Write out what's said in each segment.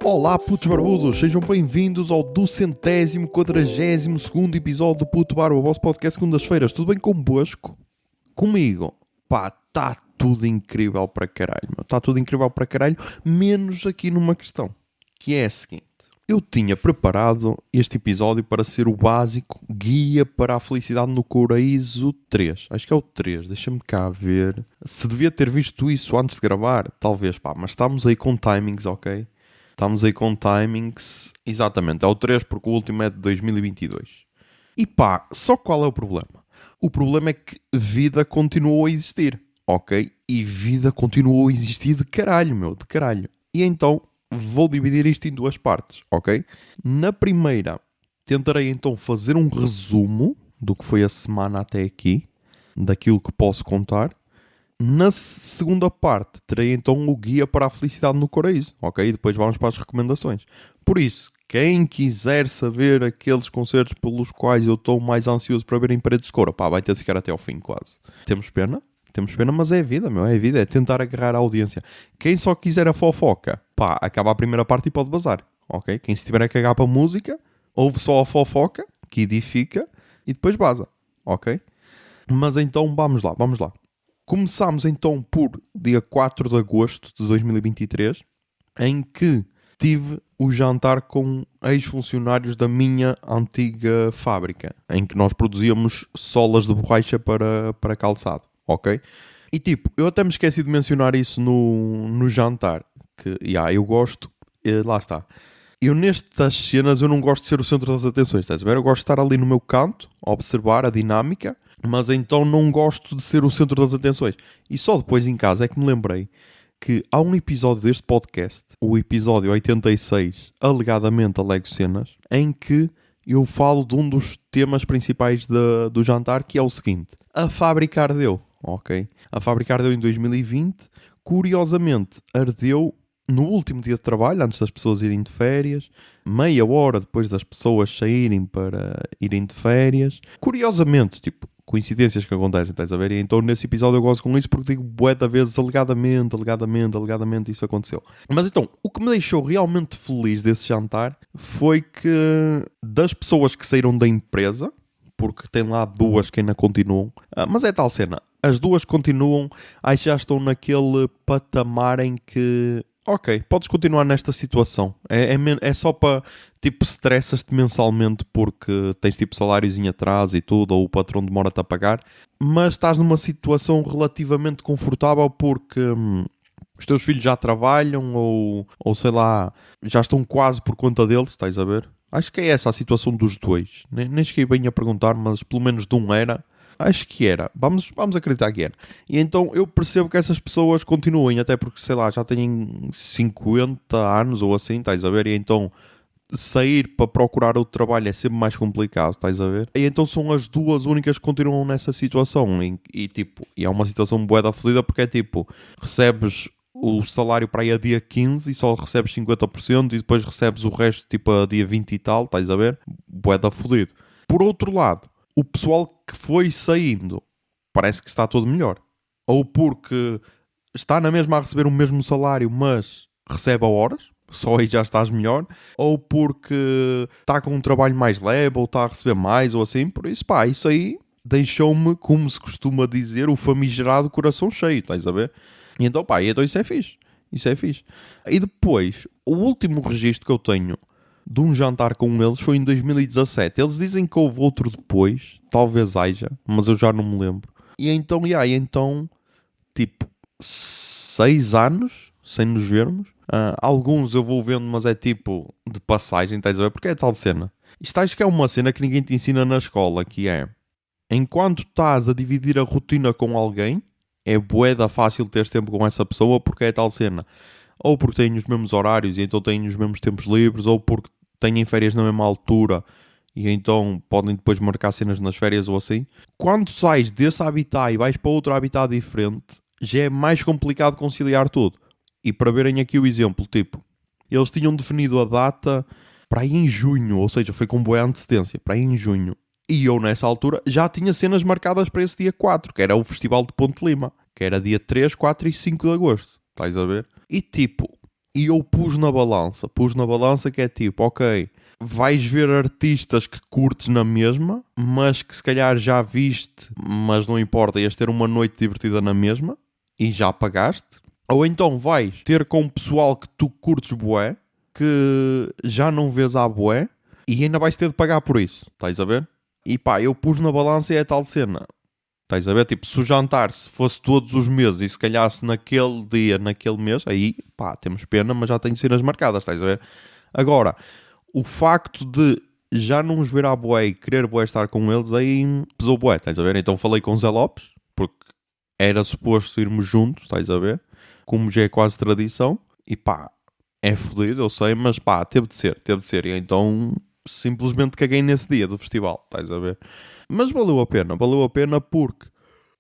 Olá putos barbudos, sejam bem-vindos ao 242º episódio do Puto Barba, o vosso podcast segundas-feiras. Tudo bem convosco? Comigo? Pá, está tudo incrível para caralho, meu. Está tudo incrível para caralho, menos aqui numa questão, que é a seguinte. Eu tinha preparado este episódio para ser o básico Guia para a Felicidade no Coraíso 3. Acho que é o 3, deixa-me cá ver. Se devia ter visto isso antes de gravar, talvez, pá, mas estamos aí com timings, ok? Estamos aí com timings, exatamente, é o 3 porque o último é de 2022. E pá, só qual é o problema? O problema é que vida continuou a existir, ok? E vida continuou a existir de caralho, meu, de caralho. E então vou dividir isto em duas partes, ok? Na primeira, tentarei então fazer um resumo do que foi a semana até aqui, daquilo que posso contar. Na segunda parte, terei então o Guia para a Felicidade no Coraíso, ok? E depois vamos para as recomendações. Por isso, quem quiser saber aqueles concertos pelos quais eu estou mais ansioso para ver em Paredes de Coura, pá, vai ter de ficar até ao fim quase. Temos pena, mas é a vida, meu, é a vida, é tentar agarrar a audiência. Quem só quiser a fofoca, pá, acaba a primeira parte e pode bazar, ok? Quem se tiver a cagar para a música, ouve só a fofoca, que edifica, e depois baza, ok? Mas então, vamos lá. Começámos então por dia 4 de agosto de 2023, em que tive o jantar com ex-funcionários da minha antiga fábrica, em que nós produzíamos solas de borracha para calçado, ok? E tipo, eu até me esqueci de mencionar isso no jantar, que eu gosto, lá está. Eu nestas cenas eu não gosto de ser o centro das atenções, estás a ver? Eu gosto de estar ali no meu canto, a observar a dinâmica, mas então não gosto de ser o centro das atenções. E só depois em casa é que me lembrei que há um episódio deste podcast, o episódio 86, alegadamente Alego Cenas, em que eu falo de um dos temas principais do jantar, que é o seguinte. A fábrica ardeu, ok? A fábrica ardeu em 2020. Curiosamente, ardeu no último dia de trabalho, antes das pessoas irem de férias, meia hora depois das pessoas saírem para irem de férias. Curiosamente, tipo, coincidências que acontecem, estás a ver? E então nesse episódio eu gosto com isso porque digo bué da vezes alegadamente isso aconteceu. Mas então, o que me deixou realmente feliz desse jantar foi que das pessoas que saíram da empresa, porque tem lá duas que ainda continuam, mas é tal cena, as duas continuam, aí já estão naquele patamar em que ok, podes continuar nesta situação. É só para, tipo, estressas-te mensalmente porque tens, tipo, salários em atraso e tudo, ou o patrão demora-te a pagar, mas estás numa situação relativamente confortável porque os teus filhos já trabalham ou sei lá, já estão quase por conta deles, estás a ver? Acho que é essa a situação dos dois. Nem cheguei bem a perguntar, mas pelo menos de um era. Acho que era. Vamos acreditar que era. E então eu percebo que essas pessoas continuem, até porque, sei lá, já têm 50 anos ou assim, estás a ver? E então sair para procurar outro trabalho é sempre mais complicado, estás a ver? E então são as duas únicas que continuam nessa situação. E é uma situação bué da fodida porque é tipo, recebes o salário para aí a dia 15 e só recebes 50% e depois recebes o resto tipo a dia 20 e tal, estás a ver? Bué da fodido. Por outro lado, o pessoal que foi saindo parece que está todo melhor. Ou porque está na mesma a receber o mesmo salário, mas recebe a horas, só aí já estás melhor. Ou porque está com um trabalho mais leve, ou está a receber mais, ou assim. Por isso, pá, isso aí deixou-me, como se costuma dizer, o famigerado coração cheio, estás a ver? E então, pá, então isso é fixe. Isso é fixe. E depois, o último registro que eu tenho de um jantar com eles foi em 2017. Eles dizem que houve outro depois, talvez haja, mas eu já não me lembro. E então, tipo, 6 anos sem nos vermos. Alguns eu vou vendo, mas é tipo de passagem, estás a ver? Porque é tal cena. Isto acho que é uma cena que ninguém te ensina na escola, que é, enquanto estás a dividir a rotina com alguém, é bué da fácil teres tempo com essa pessoa, porque é tal cena. Ou porque têm os mesmos horários e então têm os mesmos tempos livres, ou porque têm férias na mesma altura e então podem depois marcar cenas nas férias ou assim. Quando sais desse habitat e vais para outro habitat diferente, já é mais complicado conciliar tudo. E para verem aqui o exemplo, tipo, eles tinham definido a data para aí em junho, ou seja, foi com boa antecedência, para aí em junho. E eu nessa altura já tinha cenas marcadas para esse dia 4, que era o Festival de Ponte Lima, que era dia 3, 4 e 5 de agosto. Estás a ver? E tipo, E eu pus na balança que é tipo, ok, vais ver artistas que curtes na mesma, mas que se calhar já viste, mas não importa, ias ter uma noite divertida na mesma e já pagaste. Ou então vais ter com pessoal que tu curtes bué, que já não vês à bué, e ainda vais ter de pagar por isso, estás a ver? E pá, eu pus na balança e é tal cena. Estás a ver? Tipo, se o jantar se fosse todos os meses e se calhasse naquele dia, naquele mês, aí pá, temos pena, mas já tenho cenas marcadas, estás a ver? Agora, o facto de já não os ver à bué e querer bué estar com eles, aí pesou bué, estás a ver? Então falei com o Zé Lopes, porque era suposto irmos juntos, estás a ver? Como já é quase tradição, e pá, é fodido, eu sei, mas pá, teve de ser. E então simplesmente caguei nesse dia do festival, estás a ver? Mas valeu a pena porque,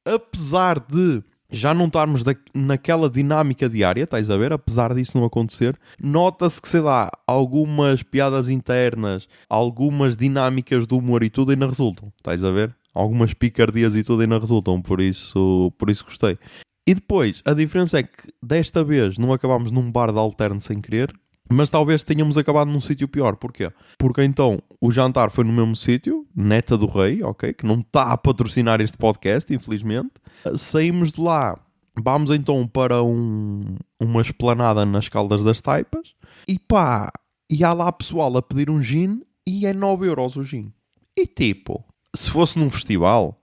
apesar de já não estarmos naquela dinâmica diária, estás a ver? Apesar disso não acontecer, nota-se que, sei lá, algumas piadas internas, algumas dinâmicas do humor e tudo ainda resultam, estás a ver? Algumas picardias e tudo ainda resultam, por isso gostei. E depois, a diferença é que desta vez não acabámos num bar de alterno sem querer, mas talvez tenhamos acabado num sítio pior. Porquê? Porque então o jantar foi no mesmo sítio, Neta do Rei, ok? Que não está a patrocinar este podcast, infelizmente. Saímos de lá, vamos então para uma esplanada nas Caldas das Taipas. E pá, e há lá pessoal a pedir um gin e é 9€ o gin. E tipo, se fosse num festival,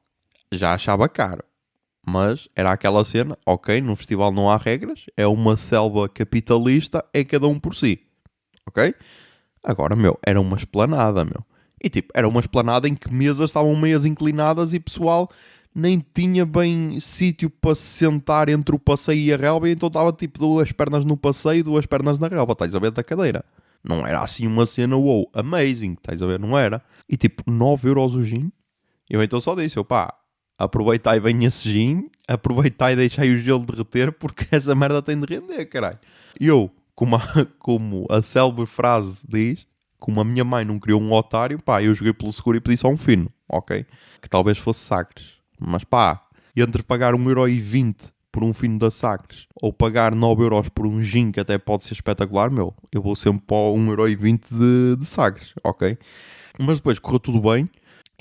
já achava caro. Mas era aquela cena, ok, num festival não há regras, é uma selva capitalista, é cada um por si, ok? Agora, meu, era uma esplanada, meu. E tipo, era uma esplanada em que mesas estavam meias inclinadas e pessoal nem tinha bem sítio para se sentar entre o passeio e a relva, e então estava tipo 2 pernas no passeio e 2 pernas na relva, estás a ver, da cadeira. Não era assim uma cena, wow, amazing, estás a ver, não era. E tipo, 9€ o gin. Eu então só disse, pá, aproveitai bem esse gin, aproveitai e deixai o gelo derreter, porque essa merda tem de render, caralho. E eu, como a célebre frase diz, como a minha mãe não criou um otário, pá, eu joguei pelo seguro e pedi só um fino, ok? Que talvez fosse Sagres. Mas pá, entre pagar 1,20€ por um fino da Sagres ou pagar 9€ por um gin, que até pode ser espetacular, meu, eu vou sempre para 1,20€ de Sagres, ok? Mas depois correu tudo bem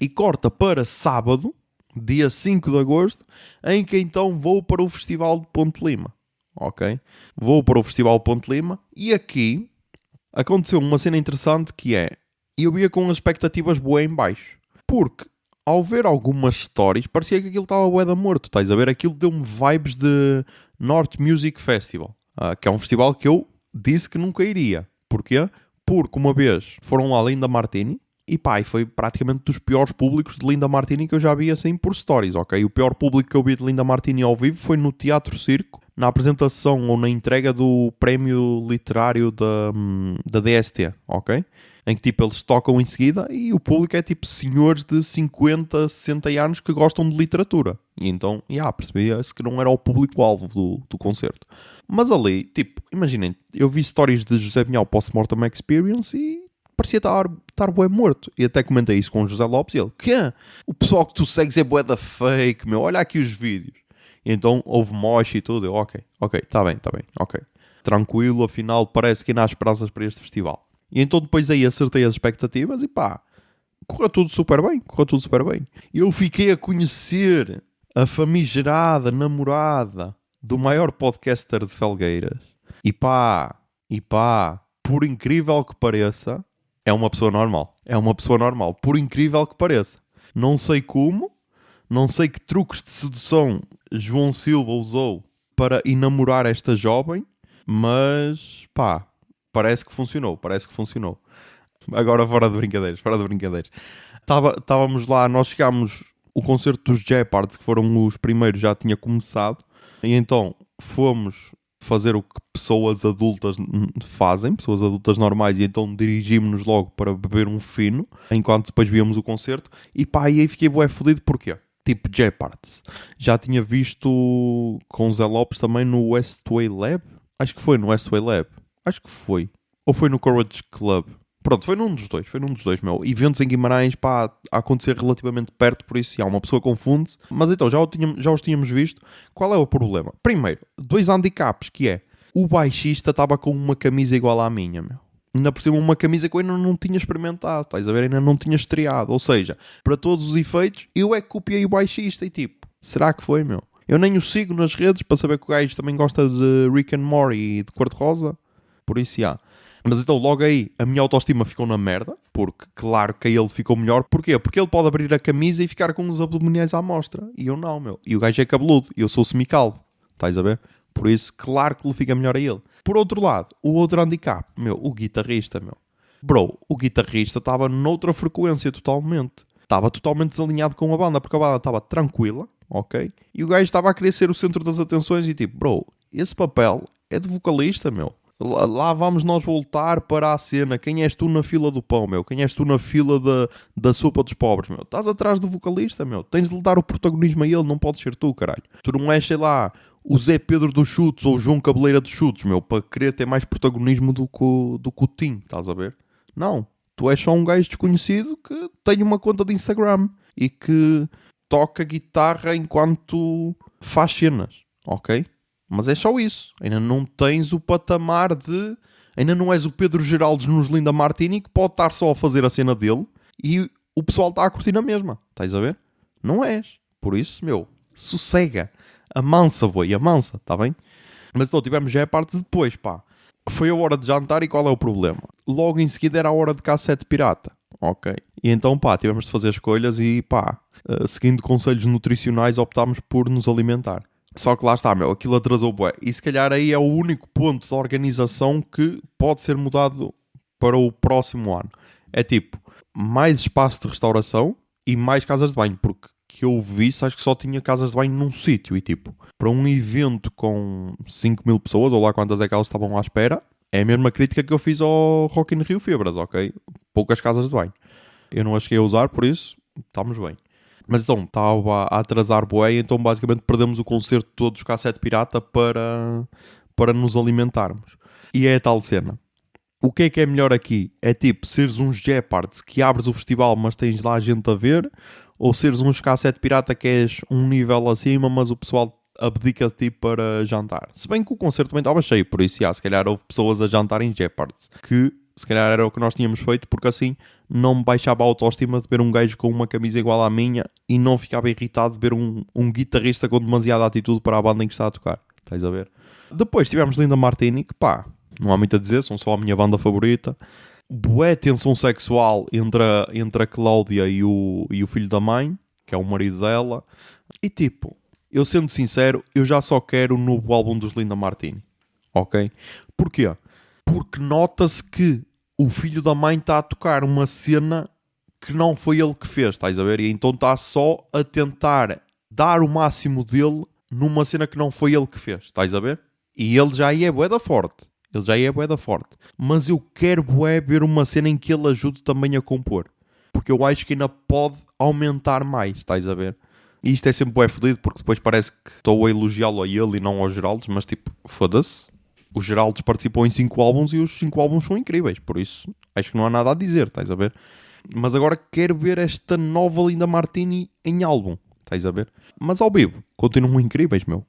e corta para sábado, dia 5 de agosto, em que então vou para o Festival de Ponte Lima. Ok? Vou para o Festival de Ponte Lima e aqui aconteceu uma cena interessante que é, eu ia com as expectativas boas em baixo. Porque ao ver algumas stories parecia que aquilo estava bué da morto. Estás a ver? Aquilo deu-me vibes de North Music Festival. Que é um festival que eu disse que nunca iria. Porquê? Porque uma vez foram lá Linda Martini. E pá, e foi praticamente dos piores públicos de Linda Martini que eu já vi assim por stories, ok? O pior público que eu vi de Linda Martini ao vivo foi no Teatro Circo, na apresentação ou na entrega do prémio literário da DST, ok? Em que tipo eles tocam em seguida e o público é tipo senhores de 50, 60 anos que gostam de literatura. E então, percebia-se que não era o público-alvo do concerto. Mas ali, tipo, imaginem, eu vi stories de José Pinhal Post-Mortem Experience e parecia estar bué morto. E até comentei isso com o José Lopes e ele, que o pessoal que tu segues é bué da fake, meu, olha aqui os vídeos. E então houve moche e tudo, eu, ok, está bem, ok. Tranquilo, afinal parece que ainda há esperanças para este festival. E então depois aí acertei as expectativas e pá, correu tudo super bem. Eu fiquei a conhecer a famigerada namorada do maior podcaster de Felgueiras. E pá, por incrível que pareça, é uma pessoa normal. Por incrível que pareça. Não sei como, não sei que truques de sedução João Silva usou para enamorar esta jovem, mas pá, parece que funcionou. Agora fora de brincadeiras. Estávamos lá, nós chegámos, o concerto dos Jeopards, que foram os primeiros, já tinha começado, e então fomos fazer o que pessoas adultas fazem, pessoas adultas normais, e então dirigimos-nos logo para beber um fino, enquanto depois víamos o concerto, e pá, e aí fiquei bué fodido, porquê? Tipo Jeopards. Já tinha visto com o Zé Lopes também no Westway Lab, acho que foi no Westway Lab, ou foi no Courage Club. Pronto, foi num dos dois, meu. Eventos em Guimarães, pá, a acontecer relativamente perto, por isso, uma pessoa confunde-se. Mas então, já os tínhamos visto. Qual é o problema? Primeiro, 2 handicaps, que é, O baixista estava com uma camisa igual à minha, meu. Ainda por cima uma camisa que eu ainda não tinha experimentado, estás a ver? Ainda não tinha estreado. Ou seja, para todos os efeitos, eu é que copiei o baixista e tipo, será que foi, meu? Eu nem o sigo nas redes para saber que o gajo também gosta de Rick and Morty e de cor-de-rosa. Por isso, já. Mas então, logo aí, a minha autoestima ficou na merda. Porque, claro que ele ficou melhor. Porquê? Porque ele pode abrir a camisa e ficar com os abdominais à mostra. E eu não, meu. E o gajo é cabeludo. E eu sou semicalvo. Estás a ver? Por isso, claro que lhe fica melhor a ele. Por outro lado, o outro handicap, meu, o guitarrista, meu. Bro, o guitarrista estava noutra frequência totalmente. Estava totalmente desalinhado com a banda, porque a banda estava tranquila, ok? E o gajo estava a querer ser o centro das atenções e tipo, bro, esse papel é de vocalista, meu. Lá vamos nós voltar para a cena. Quem és tu na fila do pão, meu? Quem és tu na fila da sopa dos pobres, meu? Estás atrás do vocalista, meu. Tens de lhe dar o protagonismo a ele, não podes ser tu, caralho. Tu não és, sei lá, o Zé Pedro dos chutes ou o João Cabeleira dos chutes, meu, para querer ter mais protagonismo do que o Tim, estás a ver? Não. Tu és só um gajo desconhecido que tem uma conta de Instagram e que toca guitarra enquanto faz cenas, ok? Mas é só isso. Ainda não tens o patamar de... Ainda não és o Pedro Geraldes nos Linda Martini que pode estar só a fazer a cena dele e o pessoal está a curtir na mesma. Estás a ver? Não és. Por isso, meu, sossega. Amansa, boi, amansa, está bem? Mas então tivemos já a parte de depois, pá. Foi a hora de jantar e qual é o problema? Logo em seguida era a hora de cassete pirata. Ok. E então, pá, tivemos de fazer escolhas e, pá, seguindo conselhos nutricionais, optámos por nos alimentar. Só que lá está, meu, aquilo atrasou bué. E se calhar aí é o único ponto de organização que pode ser mudado para o próximo ano. É tipo, mais espaço de restauração e mais casas de banho. Porque que eu vi, acho que só tinha casas de banho num sítio. E tipo, para um evento com 5.000 pessoas, ou lá quantas é que elas estavam à espera, é a mesma crítica que eu fiz ao Rock in Rio Febras, ok? Poucas casas de banho. Eu não as cheguei a usar, por isso, estamos bem. Mas então, estava a atrasar bué, então basicamente perdemos o concerto todo dos Cassete Pirata para nos alimentarmos. E é a tal cena. O que é melhor aqui? É tipo, seres uns Jeopards que abres o festival mas tens lá gente a ver, ou seres uns Cassete Pirata que és um nível acima mas o pessoal abdica de ti para jantar. Se bem que o concerto também estava cheio, por isso, se calhar houve pessoas a jantar em Jeopards, que se calhar era o que nós tínhamos feito, porque assim não me baixava a autoestima de ver um gajo com uma camisa igual à minha e não ficava irritado de ver um guitarrista com demasiada atitude para a banda em que está a tocar. Estás a ver? Depois tivemos Linda Martini, que pá, não há muito a dizer, são só a minha banda favorita. Bué tensão sexual entre a Cláudia e o filho da mãe, que é o marido dela. E tipo, eu sendo sincero, eu já só quero o novo álbum dos Linda Martini. Ok? Porquê? Porque nota-se que o filho da mãe está a tocar uma cena que não foi ele que fez, estás a ver? E então está só a tentar dar o máximo dele numa cena que não foi ele que fez, estás a ver? E ele já é bué da forte. Mas eu quero bué ver uma cena em que ele ajude também a compor. Porque eu acho que ainda pode aumentar mais, estás a ver? E isto é sempre bué fodido porque depois parece que estou a elogiá-lo a ele e não ao Geraldes, mas tipo, foda-se. O Geraldes participou em 5 álbuns e os 5 álbuns são incríveis, por isso acho que não há nada a dizer, estás a ver? Mas agora quero ver esta nova Linda Martini em álbum, estás a ver? Mas ao vivo, continuam incríveis, meu,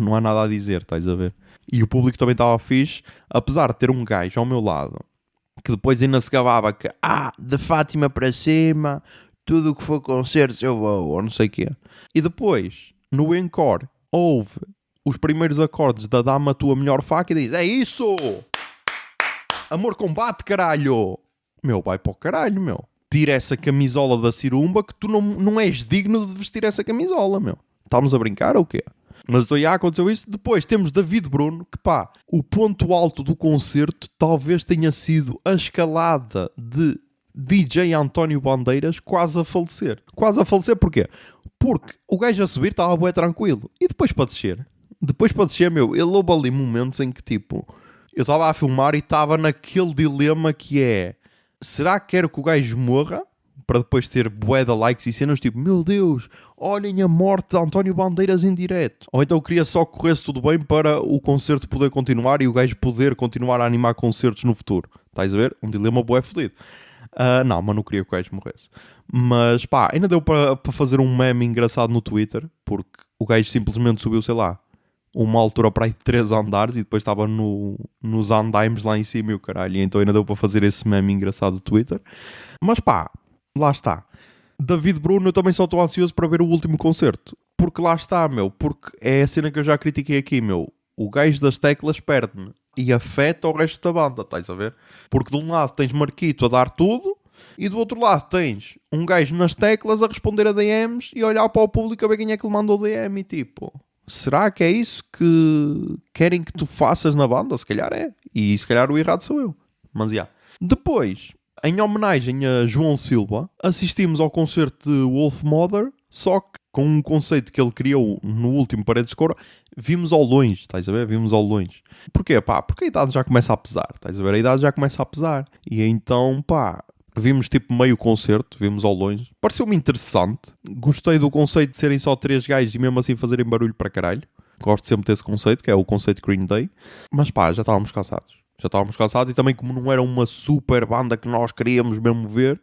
não há nada a dizer, estás a ver? E o público também estava fixe, apesar de ter um gajo ao meu lado, que depois ainda se gabava que, de Fátima para cima, tudo o que for concertos eu vou, ou não sei o quê. E depois, no encore, houve os primeiros acordes da Dama Tua Melhor Faca e diz, é isso! Amor combate, caralho! Meu, vai para o caralho, meu. Tira essa camisola da cirumba que tu não és digno de vestir essa camisola, meu. Estamos a brincar ou o quê? Mas então já aconteceu isso. Depois temos David Bruno, que pá, o ponto alto do concerto talvez tenha sido a escalada de DJ António Bandeiras quase a falecer. Quase a falecer porquê? Porque o gajo a subir estava bué tranquilo. E depois para descer? Meu, ele houve ali momentos em que tipo, eu estava a filmar e estava naquele dilema que é, será que quero que o gajo morra? Para depois ter bué de likes e cenas tipo, meu Deus, olhem a morte de António Bandeiras em direto. Ou então eu queria só que corresse tudo bem para o concerto poder continuar e o gajo poder continuar a animar concertos no futuro. Estás a ver? Um dilema bué fodido. Não, mas não queria que o gajo morresse. Mas pá, ainda deu para fazer um meme engraçado no Twitter, porque o gajo simplesmente subiu, sei lá, uma altura para aí de 3 andares e depois estava nos andaimes lá em cima e o caralho. E então ainda deu para fazer esse meme engraçado do Twitter. Mas pá, lá está. David Bruno, eu também só estou ansioso para ver o último concerto. Porque lá está, meu. Porque é a cena que eu já critiquei aqui, meu. O gajo das teclas perde-me. E afeta o resto da banda, estás a ver? Porque de um lado tens Marquito a dar tudo. E do outro lado tens um gajo nas teclas a responder a DMs e olhar para o público a ver quem é que lhe mandou DM e tipo... Será que é isso que querem que tu faças na banda? Se calhar é. E se calhar o errado sou eu. Mas já. Depois, em homenagem a João Silva, assistimos ao concerto de Wolf Mother, só que com um conceito que ele criou no último Paredes de Cor, vimos ao longe, estás a ver? Vimos ao longe. Porquê? Pá, porque a idade já começa a pesar, estás a ver? A idade já começa a pesar. E então, pá... Vimos tipo meio concerto, vimos ao longe. Pareceu-me interessante. Gostei do conceito de serem só 3 gajos e mesmo assim fazerem barulho para caralho. Gosto sempre desse conceito, que é o conceito Green Day. Mas pá, já estávamos cansados. Já estávamos cansados e também como não era uma super banda que nós queríamos mesmo ver,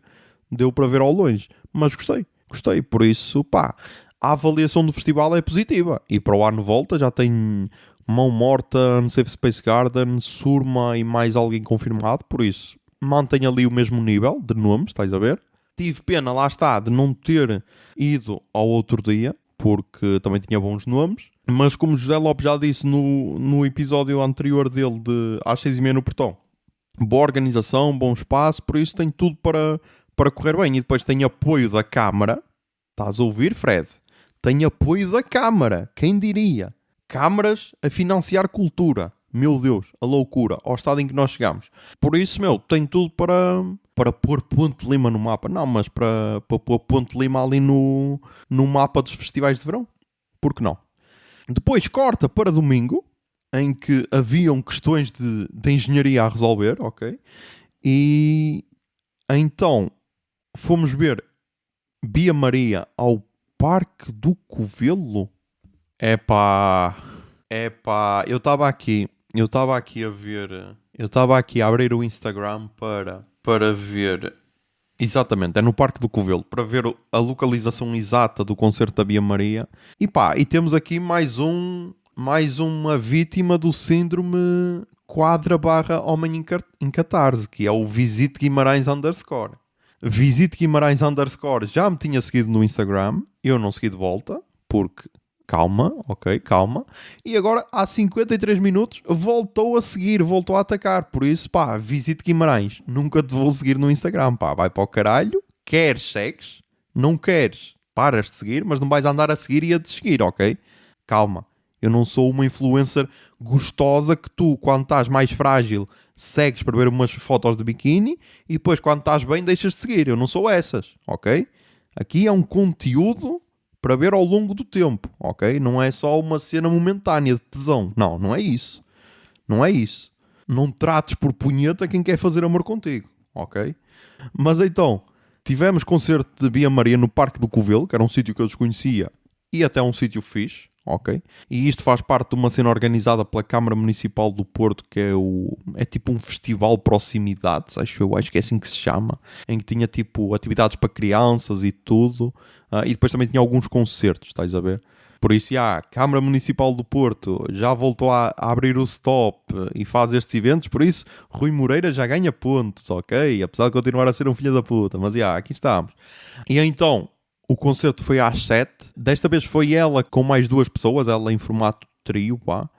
deu para ver ao longe. Mas gostei, gostei. Por isso, pá, a avaliação do festival é positiva. E para o ano volta já tem Mão Morta, Unsafe Space Garden, Surma e mais alguém confirmado. Por isso... mantém ali o mesmo nível de nomes, estás a ver? Tive pena, lá está, de não ter ido ao outro dia, porque também tinha bons nomes. Mas como José Lopes já disse no episódio anterior dele de às 6h30 no Portão, boa organização, bom espaço, por isso tem tudo para correr bem. E depois tem apoio da Câmara. Estás a ouvir, Fred? Tem apoio da Câmara. Quem diria? Câmaras a financiar cultura. Meu Deus, a loucura, ao estado em que nós chegamos. Por isso, meu, tem tudo para pôr Ponte Lima no mapa. Não, mas para pôr Ponte Lima ali no mapa dos festivais de verão. Por que não? Depois corta para domingo, em que haviam questões de engenharia a resolver, ok? E então fomos ver Bia Maria ao Parque do Covelo. Epá, eu estava aqui a ver, eu estava aqui a abrir o Instagram para ver, exatamente, é no Parque do Covelo, para ver a localização exata do concerto da Bia Maria. E pá, e temos aqui mais uma vítima do síndrome quadra/homem em catarse, que é o Visite Guimarães _ Visite Guimarães _ já me tinha seguido no Instagram, eu não segui de volta, porque... Calma, ok, calma. E agora, há 53 minutos, voltou a seguir, voltou a atacar. Por isso, pá, Visite Guimarães. Nunca te vou seguir no Instagram, pá. Vai para o caralho. Queres, segues. Não queres, paras de seguir, mas não vais andar a seguir e a te seguir, ok? Calma. Eu não sou uma influencer gostosa que tu, quando estás mais frágil, segues para ver umas fotos de biquíni e depois, quando estás bem, deixas de seguir. Eu não sou essas, ok? Aqui é um conteúdo... para ver ao longo do tempo, ok? Não é só uma cena momentânea de tesão. Não, não é isso. Não é isso. Não trates por punheta quem quer fazer amor contigo, ok? Mas então, tivemos concerto de Bia Maria no Parque do Covelo, que era um sítio que eu desconhecia e até um sítio fixe, ok? E isto faz parte de uma cena organizada pela Câmara Municipal do Porto, que é tipo um festival proximidades, acho que é assim que se chama, em que tinha tipo atividades para crianças e tudo, e depois também tinha alguns concertos, estás a ver? Por isso, a Câmara Municipal do Porto já voltou a abrir o stop e faz estes eventos, por isso Rui Moreira já ganha pontos, ok? Apesar de continuar a ser um filho da puta, mas aqui estamos. E então, o concerto foi às 7. Desta vez foi ela com mais 2 pessoas, ela em formato trio, pá.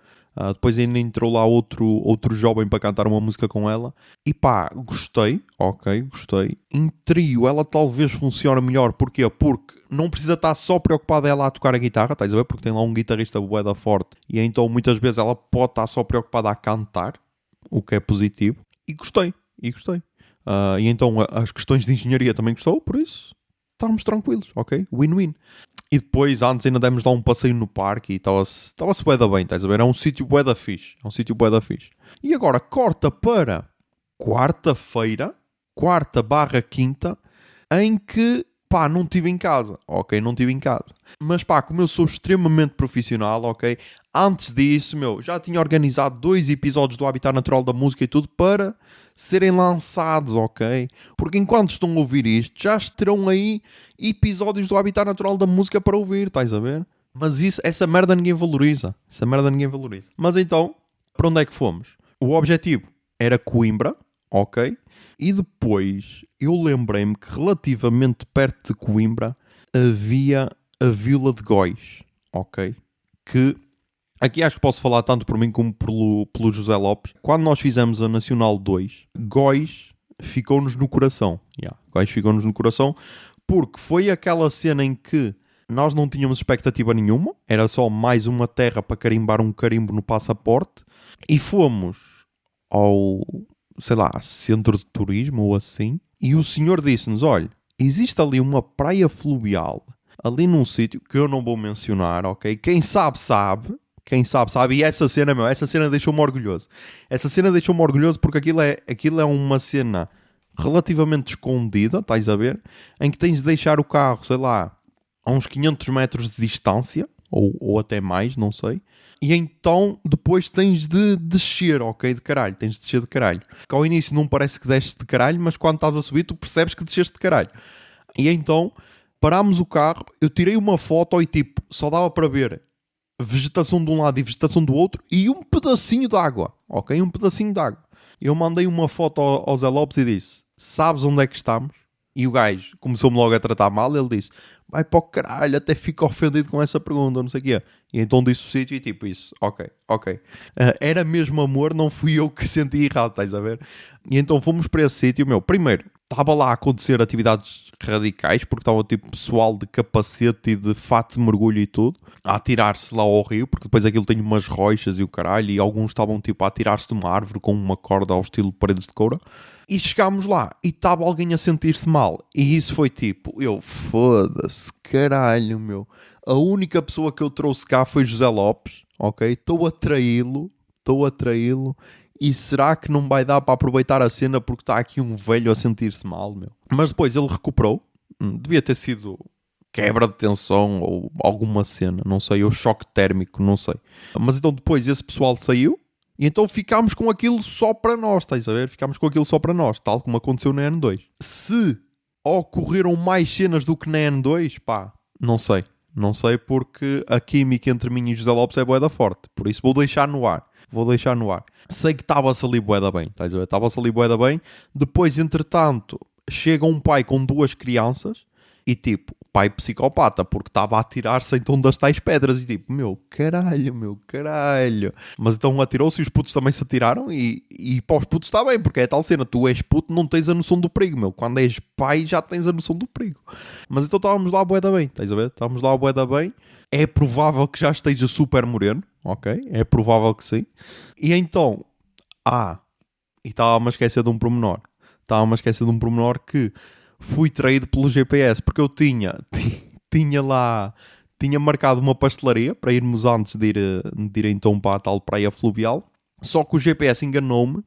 Depois ainda entrou lá outro jovem para cantar uma música com ela. E pá, gostei, ok, gostei. Em trio ela talvez funcione melhor, porquê? Porque não precisa estar só preocupada ela a tocar a guitarra, estás a ver? Porque tem lá um guitarrista bué da forte. E então muitas vezes ela pode estar só preocupada a cantar, o que é positivo. E gostei. E então as questões de engenharia também gostou, por isso estávamos tranquilos, ok? Win-win. E depois, antes ainda demos lá um passeio no parque e estava-se bué da bem, estás a ver? É um sítio bué da fixe. E agora corta para quarta-feira, quarta/quinta, em que, pá, não estive em casa, ok? Não estive em casa. Mas pá, como eu sou extremamente profissional, ok? Antes disso, já tinha organizado 2 episódios do Habitat Natural da Música e tudo para serem lançados, ok? Porque enquanto estão a ouvir isto, já terão aí episódios do Habitat Natural da Música para ouvir, estás a ver? Mas essa merda ninguém valoriza. Mas então, para onde é que fomos? O objetivo era Coimbra, ok? E depois eu lembrei-me que relativamente perto de Coimbra havia a Vila de Góis, ok? Que aqui acho que posso falar tanto por mim como pelo José Lopes. Quando nós fizemos a Nacional 2, Góis ficou-nos no coração. Góis ficou-nos no coração porque foi aquela cena em que nós não tínhamos expectativa nenhuma. Era só mais uma terra para carimbar um carimbo no passaporte. E fomos ao, sei lá, centro de turismo ou assim. E o senhor disse-nos, olha, existe ali uma praia fluvial, ali num sítio que eu não vou mencionar, ok? Quem sabe, sabe. E essa cena deixou-me orgulhoso. Essa cena deixou-me orgulhoso porque aquilo é uma cena relativamente escondida, estás a ver? Em que tens de deixar o carro, sei lá, a uns 500 metros de distância, ou até mais, não sei. E então depois tens de descer, ok? De caralho, tens de descer de caralho. Que ao início não parece que desces de caralho, mas quando estás a subir tu percebes que desceste de caralho. E então parámos o carro, eu tirei uma foto e tipo, só dava para ver vegetação de um lado e vegetação do outro e um pedacinho de água, ok? Um pedacinho de água. Eu mandei uma foto ao Zé Lopes e disse, sabes onde é que estamos? E o gajo começou-me logo a tratar mal. Ele disse, vai para o caralho, até fico ofendido com essa pergunta, não sei o quê. E então disse o sítio e tipo isso, ok. Era mesmo amor, não fui eu que senti errado, estás a ver? E então fomos para esse sítio, primeiro, estava lá a acontecer atividades radicais, porque estava tipo pessoal de capacete e de fato de mergulho e tudo, a atirar-se lá ao rio, porque depois aquilo tem umas rochas e o caralho, e alguns estavam tipo a atirar-se de uma árvore com uma corda ao estilo paredes de coura. E chegámos lá e estava alguém a sentir-se mal. E isso foi tipo, foda-se, caralho, A única pessoa que eu trouxe cá foi José Lopes, ok? Estou a traí-lo. E será que não vai dar para aproveitar a cena porque está aqui um velho a sentir-se mal, Mas depois ele recuperou. Devia ter sido quebra de tensão ou alguma cena, não sei, ou choque térmico, não sei. Mas então depois esse pessoal saiu. E então ficámos com aquilo só para nós, estás a ver? Ficámos com aquilo só para nós, tal como aconteceu na N2. Se ocorreram mais cenas do que na N2, pá, não sei. Não sei porque a química entre mim e José Lopes é bué da forte. Por isso vou deixar no ar. Sei que estava-se ali bué da bem, estás a ver? Estava-se ali bué da bem. Depois, entretanto, chega um pai com 2 crianças e tipo, pai psicopata, porque estava a atirar-se então das tais pedras e tipo, caralho. Mas então atirou-se e os putos também se atiraram e para os putos está bem, porque é tal cena, tu és puto, não tens a noção do perigo, Quando és pai já tens a noção do perigo. Mas então estávamos lá bué da bem, estás a ver? Estávamos lá bué da bem. É provável que já esteja super moreno, ok? É provável que sim. E então, e estava-me a esquecer de um pormenor. Que fui traído pelo GPS, porque eu tinha marcado uma pastelaria para irmos antes de ir então para a tal praia fluvial, só que o GPS enganou-me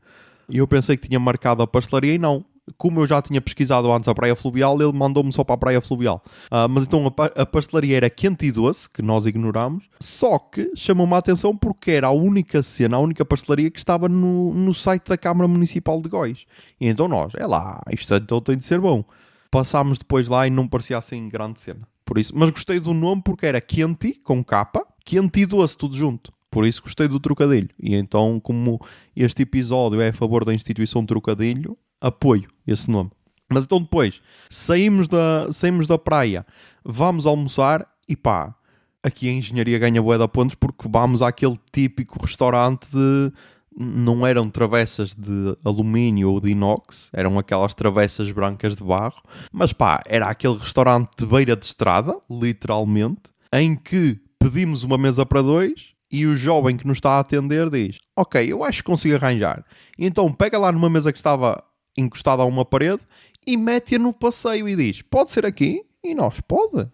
e eu pensei que tinha marcado a pastelaria e não. Como eu já tinha pesquisado antes a praia fluvial, ele mandou-me só para a praia fluvial. Mas então a pastelaria era Quente e Doce, que nós ignorámos, só que chamou-me a atenção porque era a única pastelaria que estava no site da Câmara Municipal de Góis. E então nós, isto então tem de ser bom. Passámos depois lá e não parecia assim grande cena. Por isso, mas gostei do nome porque era Quente, com capa, Quente e Doce, tudo junto. Por isso gostei do trocadilho. E então, como este episódio é a favor da instituição Trocadilho, apoio esse nome. Mas então depois, saímos da praia, vamos almoçar e pá, aqui a engenharia ganha bué de pontos porque vamos àquele típico restaurante de... Não eram travessas de alumínio ou de inox, eram aquelas travessas brancas de barro, mas pá, era aquele restaurante de beira de estrada, literalmente, em que pedimos uma mesa para 2 e o jovem que nos está a atender diz, ok, eu acho que consigo arranjar. E então pega lá numa mesa que estava encostada a uma parede e mete-a no passeio e diz, pode ser aqui? E nós, pode,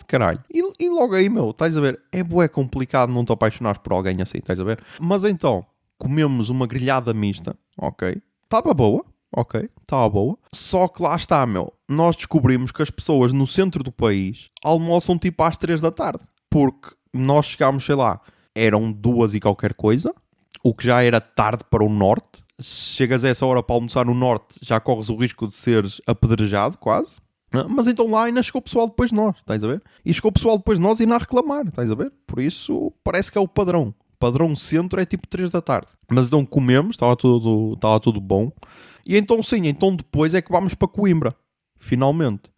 caralho. E logo aí, estás a ver, é bué complicado não te apaixonares por alguém assim, estás a ver? Mas então... comemos uma grelhada mista, ok? Estava boa, Só que lá está, nós descobrimos que as pessoas no centro do país almoçam tipo às 3 da tarde. Porque nós chegámos, sei lá, eram 2 e qualquer coisa, o que já era tarde para o norte. Se chegas a essa hora para almoçar no norte, já corres o risco de seres apedrejado, quase. Mas então lá ainda chegou o pessoal depois de nós, estás a ver? E chegou o pessoal depois de nós e ainda a reclamar, estás a ver? Por isso parece que é o padrão. O padrão centro é tipo 3 da tarde. Mas então comemos, estava tudo bom. E então sim, então depois é que vamos para Coimbra. Finalmente.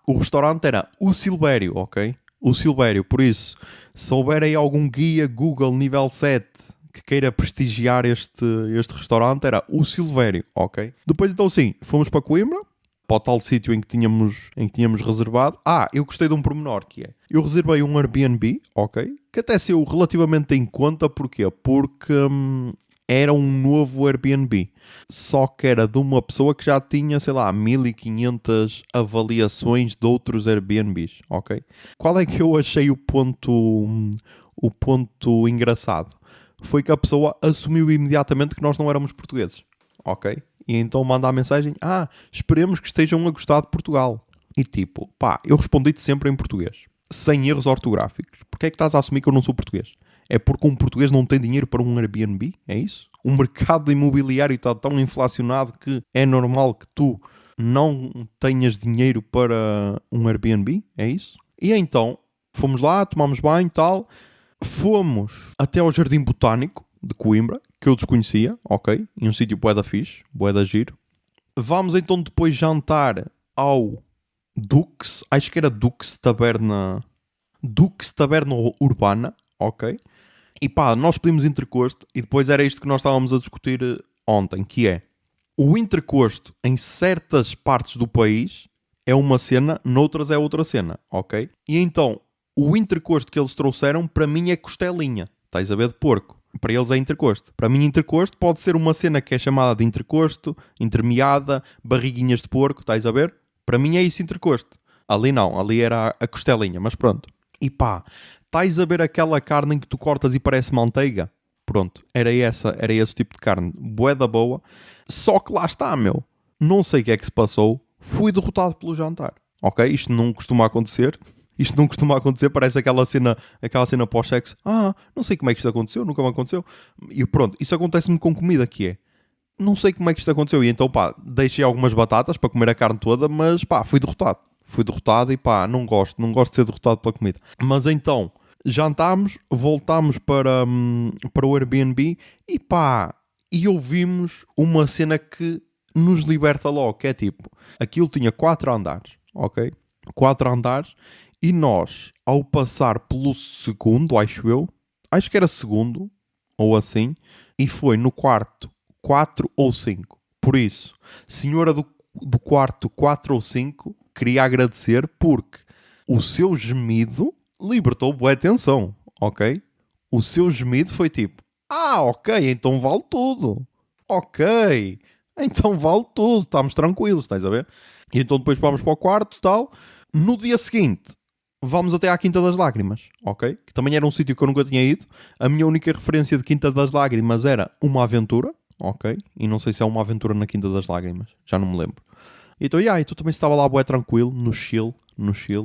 O restaurante era o Silvério, ok? O Silvério, por isso, se houver aí algum guia Google nível 7 que queira prestigiar este restaurante, era o Silvério, ok? Depois então sim, fomos para Coimbra, para o tal sítio em que tínhamos reservado. Eu gostei de um pormenor, que é, eu reservei um Airbnb, ok? Que até saiu relativamente em conta, porquê? Porque era um novo Airbnb, só que era de uma pessoa que já tinha, sei lá, 1500 avaliações de outros Airbnbs, ok? Qual é que eu achei o ponto engraçado? Foi que a pessoa assumiu imediatamente que nós não éramos portugueses, ok? E então manda a mensagem, esperemos que estejam a gostar de Portugal. E tipo, eu respondi-te sempre em português, sem erros ortográficos. Porquê é que estás a assumir que eu não sou português? É porque um português não tem dinheiro para um Airbnb? É isso? O mercado imobiliário está tão inflacionado que é normal que tu não tenhas dinheiro para um Airbnb? É isso? E então, fomos lá, tomámos banho e tal, fomos até ao Jardim Botânico de Coimbra, que eu desconhecia, ok? Em um sítio bué da fixe, bué da giro. Vamos então depois jantar ao Dux, acho que era Dux Taberna Urbana, ok? E nós pedimos entrecosto e depois era isto que nós estávamos a discutir ontem, que é o entrecosto em certas partes do país é uma cena, noutras é outra cena, ok? E então, o entrecosto que eles trouxeram para mim é costelinha, estás a ver, de porco. Para eles é entrecosto. Para mim entrecosto pode ser uma cena que é chamada de entrecosto, entremeada, barriguinhas de porco, estás a ver? Para mim é isso entrecosto. Ali não, ali era a costelinha, mas pronto. E estás a ver aquela carne em que tu cortas e parece manteiga? Pronto, era esse o tipo de carne. Bué da boa. Só que lá está, meu. Não sei o que é que se passou. Fui derrotado pelo jantar. Ok? Isto não costuma acontecer. Parece aquela cena pós-sexo. Não sei como é que isto aconteceu, nunca me aconteceu. E pronto, isso acontece-me com comida, que é, não sei como é que isto aconteceu. E então, deixei algumas batatas para comer a carne toda, mas fui derrotado. Fui derrotado e não gosto de ser derrotado pela comida. Mas então, jantámos, voltámos para o Airbnb e ouvimos uma cena que nos liberta logo, que é tipo, aquilo tinha 4 andares, ok? 4 andares, e nós, ao passar pelo segundo, acho que era segundo, ou assim, e foi no quarto 4 ou 5. Por isso, senhora do quarto 4 ou 5, queria agradecer porque o seu gemido libertou boa tensão, ok? O seu gemido foi tipo, ok, então vale tudo. Ok, então vale tudo, estamos tranquilos, estás a ver? E então depois vamos para o quarto e tal. No dia seguinte, vamos até à Quinta das Lágrimas, ok? Que também era um sítio que eu nunca tinha ido. A minha única referência de Quinta das Lágrimas era Uma Aventura, ok? E não sei se é Uma Aventura na Quinta das Lágrimas, já não me lembro. Então, tu também estava lá bué tranquilo, no chill,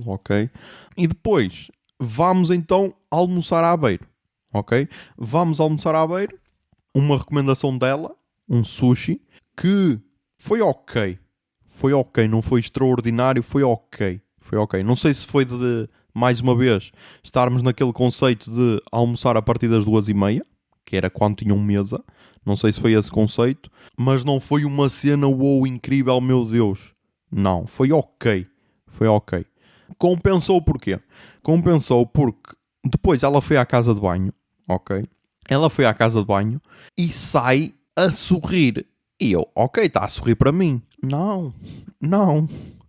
ok? E depois, vamos então almoçar à Aveiro, ok? Vamos almoçar à Aveiro, uma recomendação dela, um sushi, que foi ok, não foi extraordinário, foi ok. Não sei se foi de, mais uma vez, estarmos naquele conceito de almoçar a partir das 2h30, que era quando tinham mesa. Não sei se foi esse conceito, mas não foi uma cena incrível, meu Deus. Não, foi ok. Compensou porquê? Compensou porque depois ela foi à casa de banho, ok? Ela foi à casa de banho e sai a sorrir. E eu, ok, está a sorrir para mim. Não.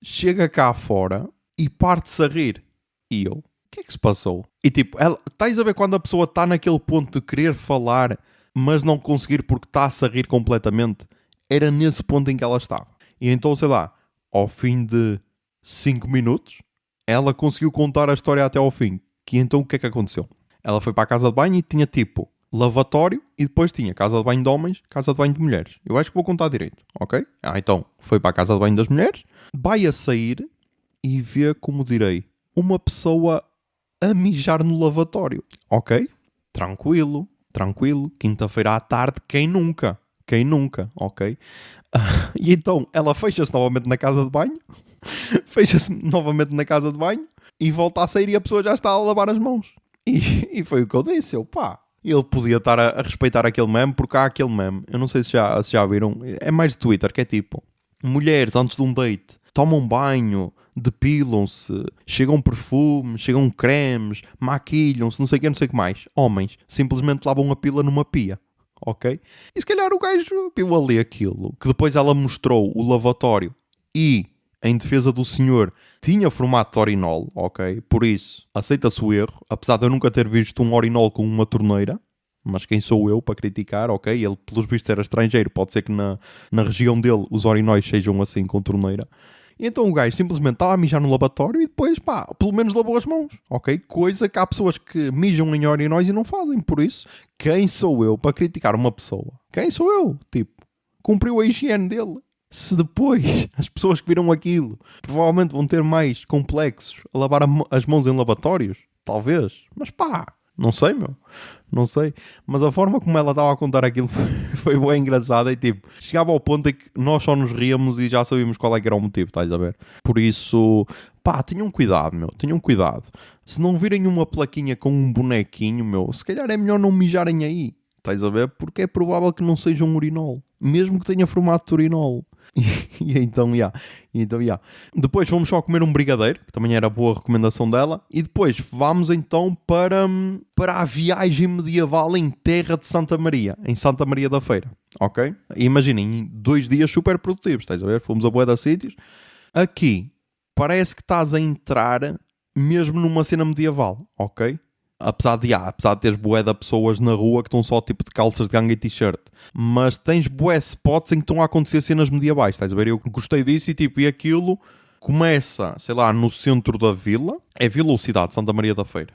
Chega cá fora e parte-se a rir. E eu, o que é que se passou? E tipo, estás a ver quando a pessoa está naquele ponto de querer falar, mas não conseguir porque está-se a rir completamente? Era nesse ponto em que ela estava. E então, sei lá, ao fim de 5 minutos, ela conseguiu contar a história até ao fim. Que então o que é que aconteceu? Ela foi para a casa de banho e tinha tipo lavatório e depois tinha casa de banho de homens, casa de banho de mulheres. Eu acho que vou contar direito, ok? Então, foi para a casa de banho das mulheres, vai a sair e vê, como direi, uma pessoa a mijar no lavatório, ok? Tranquilo. Quinta-feira à tarde, quem nunca? Quem nunca, ok? E então ela fecha-se novamente na casa de banho, fecha-se novamente na casa de banho e volta a sair e a pessoa já está a lavar as mãos. E foi o que eu disse, ele podia estar a respeitar aquele meme, porque há aquele meme, eu não sei se já viram, é mais de Twitter, que é tipo, mulheres antes de um date tomam banho, depilam-se, chegam perfumes, chegam cremes, maquilham-se, não sei o que mais. Homens simplesmente lavam a pila numa pia, ok? E se calhar o gajo viu ali aquilo, que depois ela mostrou o lavatório e, em defesa do senhor, tinha formato de urinol, ok? Por isso, aceita-se o erro, apesar de eu nunca ter visto um urinol com uma torneira, mas quem sou eu para criticar, ok? Ele, pelos vistos, era estrangeiro, pode ser que na região dele os urinóis sejam assim, com torneira. E então o gajo simplesmente estava a mijar no lavatório e depois, pá, pelo menos lavou as mãos, ok? Coisa que há pessoas que mijam em urinóis e não fazem. Por isso, quem sou eu para criticar uma pessoa? Quem sou eu? Tipo, cumpriu a higiene dele. Se depois as pessoas que viram aquilo provavelmente vão ter mais complexos a lavar as mãos em lavatórios, talvez. Mas pá, não sei, não sei. Mas a forma como ela estava a contar aquilo foi bem engraçada e tipo, chegava ao ponto em que nós só nos ríamos e já sabíamos qual é que era o motivo, estás a ver? Por isso, pá, tenham cuidado, tenham cuidado. Se não virem uma plaquinha com um bonequinho, se calhar é melhor não mijarem aí, estás a ver? Porque é provável que não seja um urinol, mesmo que tenha formato de urinol. E então, depois fomos só comer um brigadeiro, que também era boa recomendação dela, e depois vamos então para a viagem medieval em terra de Santa Maria, em Santa Maria da Feira, ok? E imaginem, 2 dias super produtivos, estás a ver? Fomos a bué de sítios. Aqui, parece que estás a entrar mesmo numa cena medieval, ok? Apesar de teres bué de pessoas na rua que estão só tipo de calças de ganga e t-shirt. Mas tens bué spots em que estão a acontecer cenas medievais, estás a ver? Eu gostei disso e aquilo começa, sei lá, no centro da vila. É vila ou cidade? Santa Maria da Feira.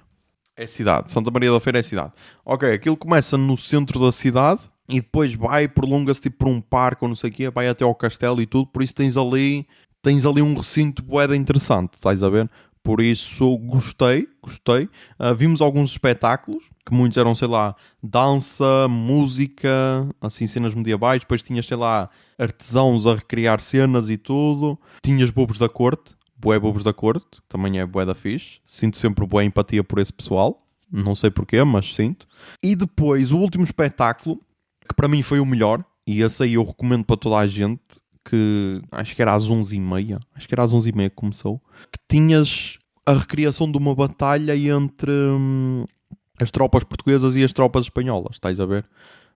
É cidade. Santa Maria da Feira é cidade. Ok, aquilo começa no centro da cidade e depois prolonga-se tipo por um parque ou não sei o quê, vai até ao castelo e tudo. Por isso tens ali um recinto bué de interessante, estás a ver? Por isso, gostei. Vimos alguns espetáculos, que muitos eram, sei lá, dança, música, assim, cenas medievais. Depois tinhas, sei lá, artesãos a recriar cenas e tudo. Tinhas bobos da corte, bué bobos da corte, que também é bué da fixe. Sinto sempre bué empatia por esse pessoal. Não sei porquê, mas sinto. E depois, o último espetáculo, que para mim foi o melhor, e esse aí eu recomendo para toda a gente, que acho que era às 11h30, que começou, que tinhas a recriação de uma batalha entre as tropas portuguesas e as tropas espanholas, estás a ver?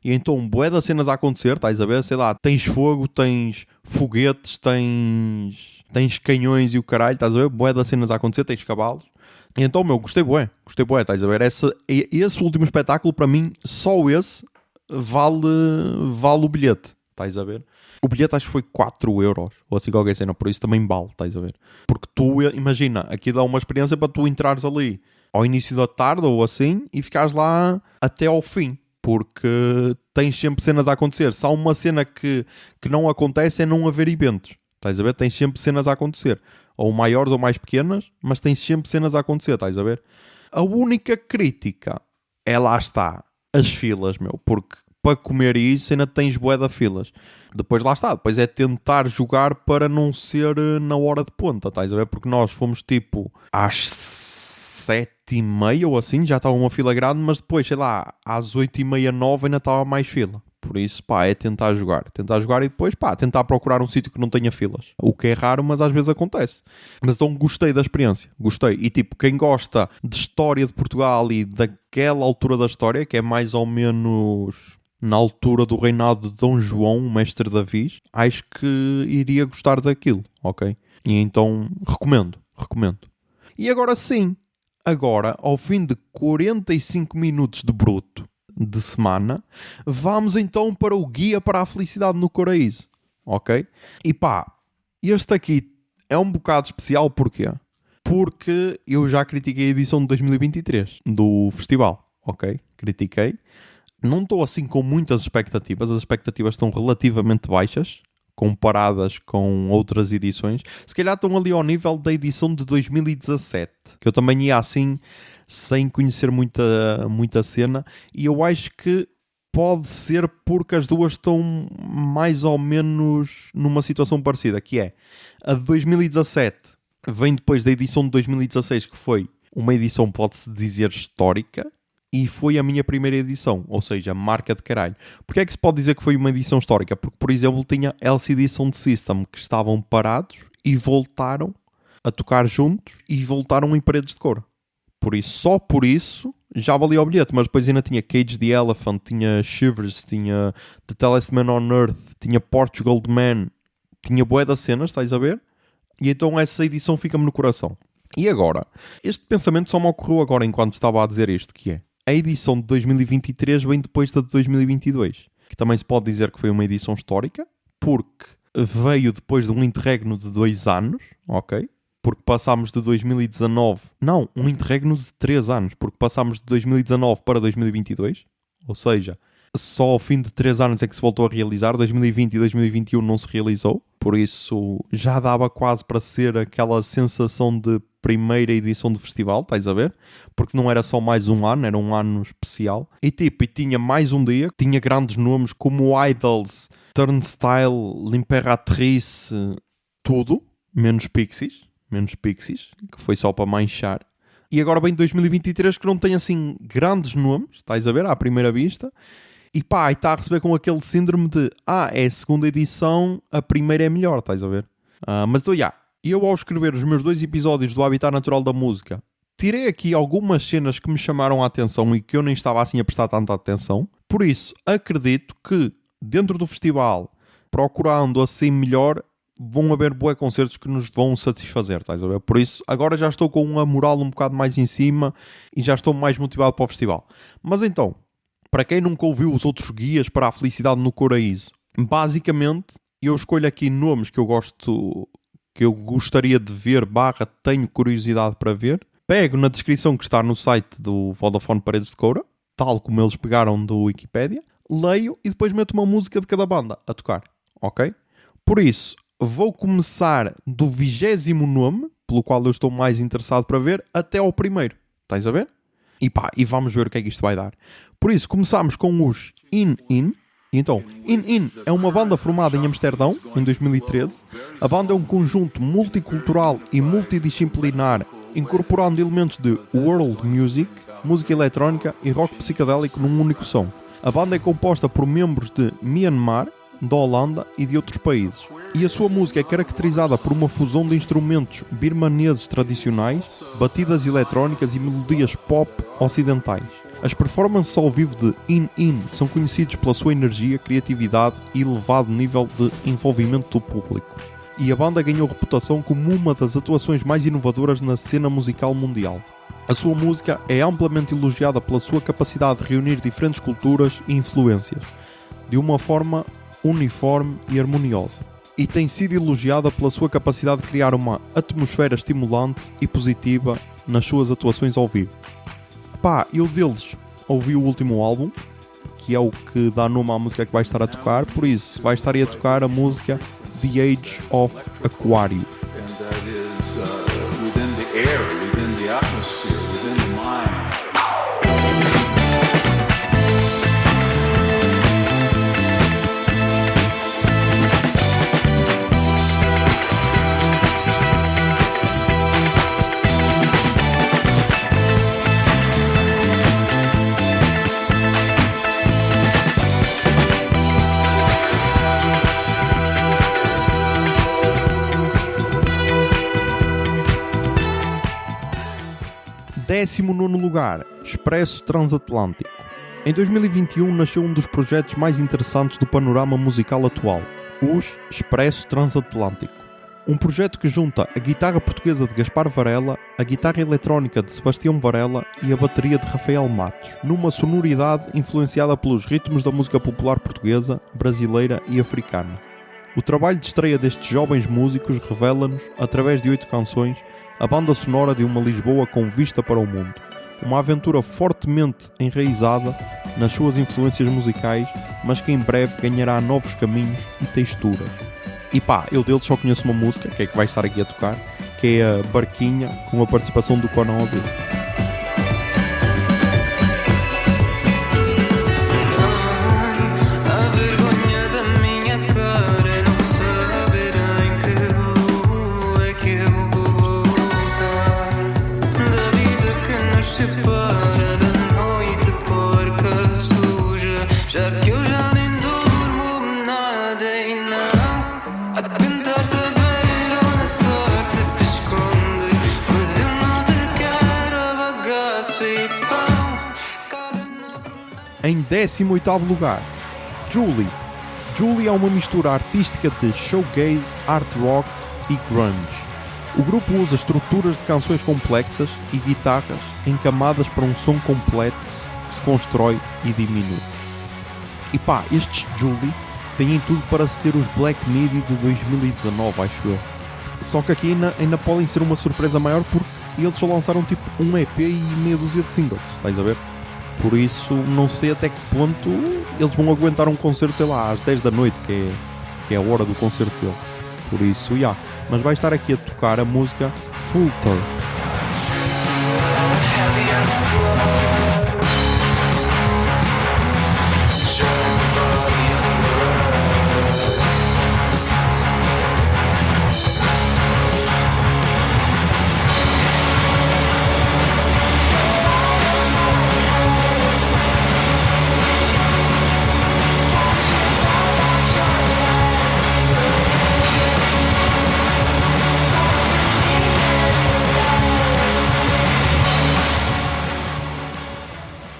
E então, bué das cenas a acontecer, estás a ver? Sei lá, tens fogo, tens foguetes, tens canhões e o caralho, estás a ver? Bué das cenas a acontecer, tens cavalos. E então, gostei bué, estás a ver? Esse último espetáculo, para mim, só esse vale o bilhete, estás a ver? O bilhete acho que foi 4€, ou assim qualquer cena, por isso também vale, estás a ver? Porque tu, imagina, aqui dá uma experiência para tu entrares ali ao início da tarde ou assim e ficares lá até ao fim, porque tens sempre cenas a acontecer. Se há uma cena que não acontece é não haver eventos, estás a ver? Tens sempre cenas a acontecer, ou maiores ou mais pequenas, mas tens sempre cenas a acontecer, estás a ver? A única crítica é, lá está, as filas, porque para comer isso ainda tens bué de filas. Depois lá está, depois é tentar jogar para não ser na hora de ponta, estás a ver? Porque nós fomos tipo às 7h30 ou assim, já estava uma fila grande, mas depois, sei lá, às 8h30, 9 ainda estava mais fila. Por isso, pá, é tentar jogar e depois, pá, tentar procurar um sítio que não tenha filas. O que é raro, mas às vezes acontece. Mas então gostei da experiência, gostei. E tipo, quem gosta de história de Portugal e daquela altura da história, que é mais ou menos na altura do reinado de Dom João, o mestre Davi, acho que iria gostar daquilo, ok? E então, recomendo. E agora sim, ao fim de 45 minutos de bruto de semana, vamos então para o Guia para a Felicidade no Coraíso, ok? E pá, este aqui é um bocado especial, porquê? Porque eu já critiquei a edição de 2023 do festival, ok? Critiquei. Não estou assim com muitas expectativas, as expectativas estão relativamente baixas, comparadas com outras edições. Se calhar estão ali ao nível da edição de 2017, que eu também ia assim, sem conhecer muita cena, e eu acho que pode ser porque as duas estão mais ou menos numa situação parecida, que é a de 2017 vem depois da edição de 2016, que foi uma edição, pode-se dizer, histórica, e foi a minha primeira edição, ou seja, marca de caralho. Porquê é que se pode dizer que foi uma edição histórica? Porque, por exemplo, tinha LCD Sound System, que estavam parados e voltaram a tocar juntos e voltaram em paredes de cor. Por isso, só por isso, já valia o bilhete. Mas depois ainda tinha Cage the Elephant, tinha Shivers, tinha The Tallest Man on Earth, tinha Portugal The Man, tinha bué das cenas, estás a ver? E então essa edição fica-me no coração. E agora, este pensamento só me ocorreu agora enquanto estava a dizer isto, que é a edição de 2023 vem depois da de 2022, que também se pode dizer que foi uma edição histórica, porque veio depois de um interregno de 2 anos, ok? Porque passámos de 2019... Não, um interregno de 3 anos, porque passámos de 2019 para 2022, ou seja, só ao fim de 3 anos é que se voltou a realizar, 2020 e 2021 não se realizou, por isso já dava quase para ser aquela sensação de primeira edição de festival, estás a ver? Porque não era só mais um ano, era um ano especial. E tinha mais um dia, tinha grandes nomes como Idols, Turnstile, L'Imperatrice, tudo, menos Pixies, que foi só para manchar. E agora vem 2023 que não tem assim grandes nomes, estás a ver, à primeira vista. E pá, está a receber com aquele síndrome de é a segunda edição, a primeira é melhor, estás a ver? Mas então, eu ao escrever os meus 2 episódios do Habitat Natural da Música, tirei aqui algumas cenas que me chamaram a atenção e que eu nem estava assim a prestar tanta atenção. Por isso, acredito que dentro do festival, procurando assim melhor, vão haver bué concertos que nos vão satisfazer, estás a ver? Por isso, agora já estou com uma moral um bocado mais em cima e já estou mais motivado para o festival. Mas então, para quem nunca ouviu os outros guias para a felicidade no Coraíso, basicamente, eu escolho aqui nomes que eu gosto, que eu gostaria de ver, tenho curiosidade para ver. Pego na descrição que está no site do Vodafone Paredes de Coura, tal como eles pegaram do Wikipedia, leio e depois meto uma música de cada banda a tocar, ok? Por isso, vou começar do 20º nome, pelo qual eu estou mais interessado para ver, até ao primeiro. Estás a ver? E vamos ver o que é que isto vai dar. Por isso, começamos com os In In. E então, In In é uma banda formada em Amsterdão, em 2013. A banda é um conjunto multicultural e multidisciplinar, incorporando elementos de world music, música eletrónica e rock psicadélico num único som. A banda é composta por membros de Myanmar, da Holanda e de outros países. E a sua música é caracterizada por uma fusão de instrumentos birmaneses tradicionais, batidas eletrónicas e melodias pop ocidentais. As performances ao vivo de In In são conhecidos pela sua energia, criatividade e elevado nível de envolvimento do público. E a banda ganhou reputação como uma das atuações mais inovadoras na cena musical mundial. A sua música é amplamente elogiada pela sua capacidade de reunir diferentes culturas e influências, de uma forma uniforme e harmoniosa. E tem sido elogiada pela sua capacidade de criar uma atmosfera estimulante e positiva nas suas atuações ao vivo. Eu deles ouvi o último álbum, que é o que dá nome à música que vai estar a tocar, por isso vai estar aí a tocar a música The Age of Aquarius. Décimo nono lugar, Expresso Transatlântico. Em 2021 nasceu um dos projetos mais interessantes do panorama musical atual, os Expresso Transatlântico. Um projeto que junta a guitarra portuguesa de Gaspar Varela, a guitarra eletrónica de Sebastião Varela e a bateria de Rafael Matos, numa sonoridade influenciada pelos ritmos da música popular portuguesa, brasileira e africana. O trabalho de estreia destes jovens músicos revela-nos, através de 8 canções, a banda sonora de uma Lisboa com vista para o mundo. Uma aventura fortemente enraizada nas suas influências musicais, mas que em breve ganhará novos caminhos e texturas. E eu deles só conheço uma música, que é que vai estar aqui a tocar, que é a Barquinha, com a participação do Conan Osiris. 18º lugar, Julie. Julie é uma mistura artística de showgaze, art rock e grunge. O grupo usa estruturas de canções complexas e guitarras em camadas para um som completo que se constrói e diminui. E pá, estes Julie têm tudo para ser os Black Midi de 2019, acho eu. Só que aqui ainda podem ser uma surpresa maior porque eles só lançaram tipo um EP e meia dúzia de singles, vais a ver? Por isso não sei até que ponto eles vão aguentar um concerto, sei lá, às 10 da noite, que é a hora do concerto dele. Por isso, já. Mas vai estar aqui a tocar a música Filter.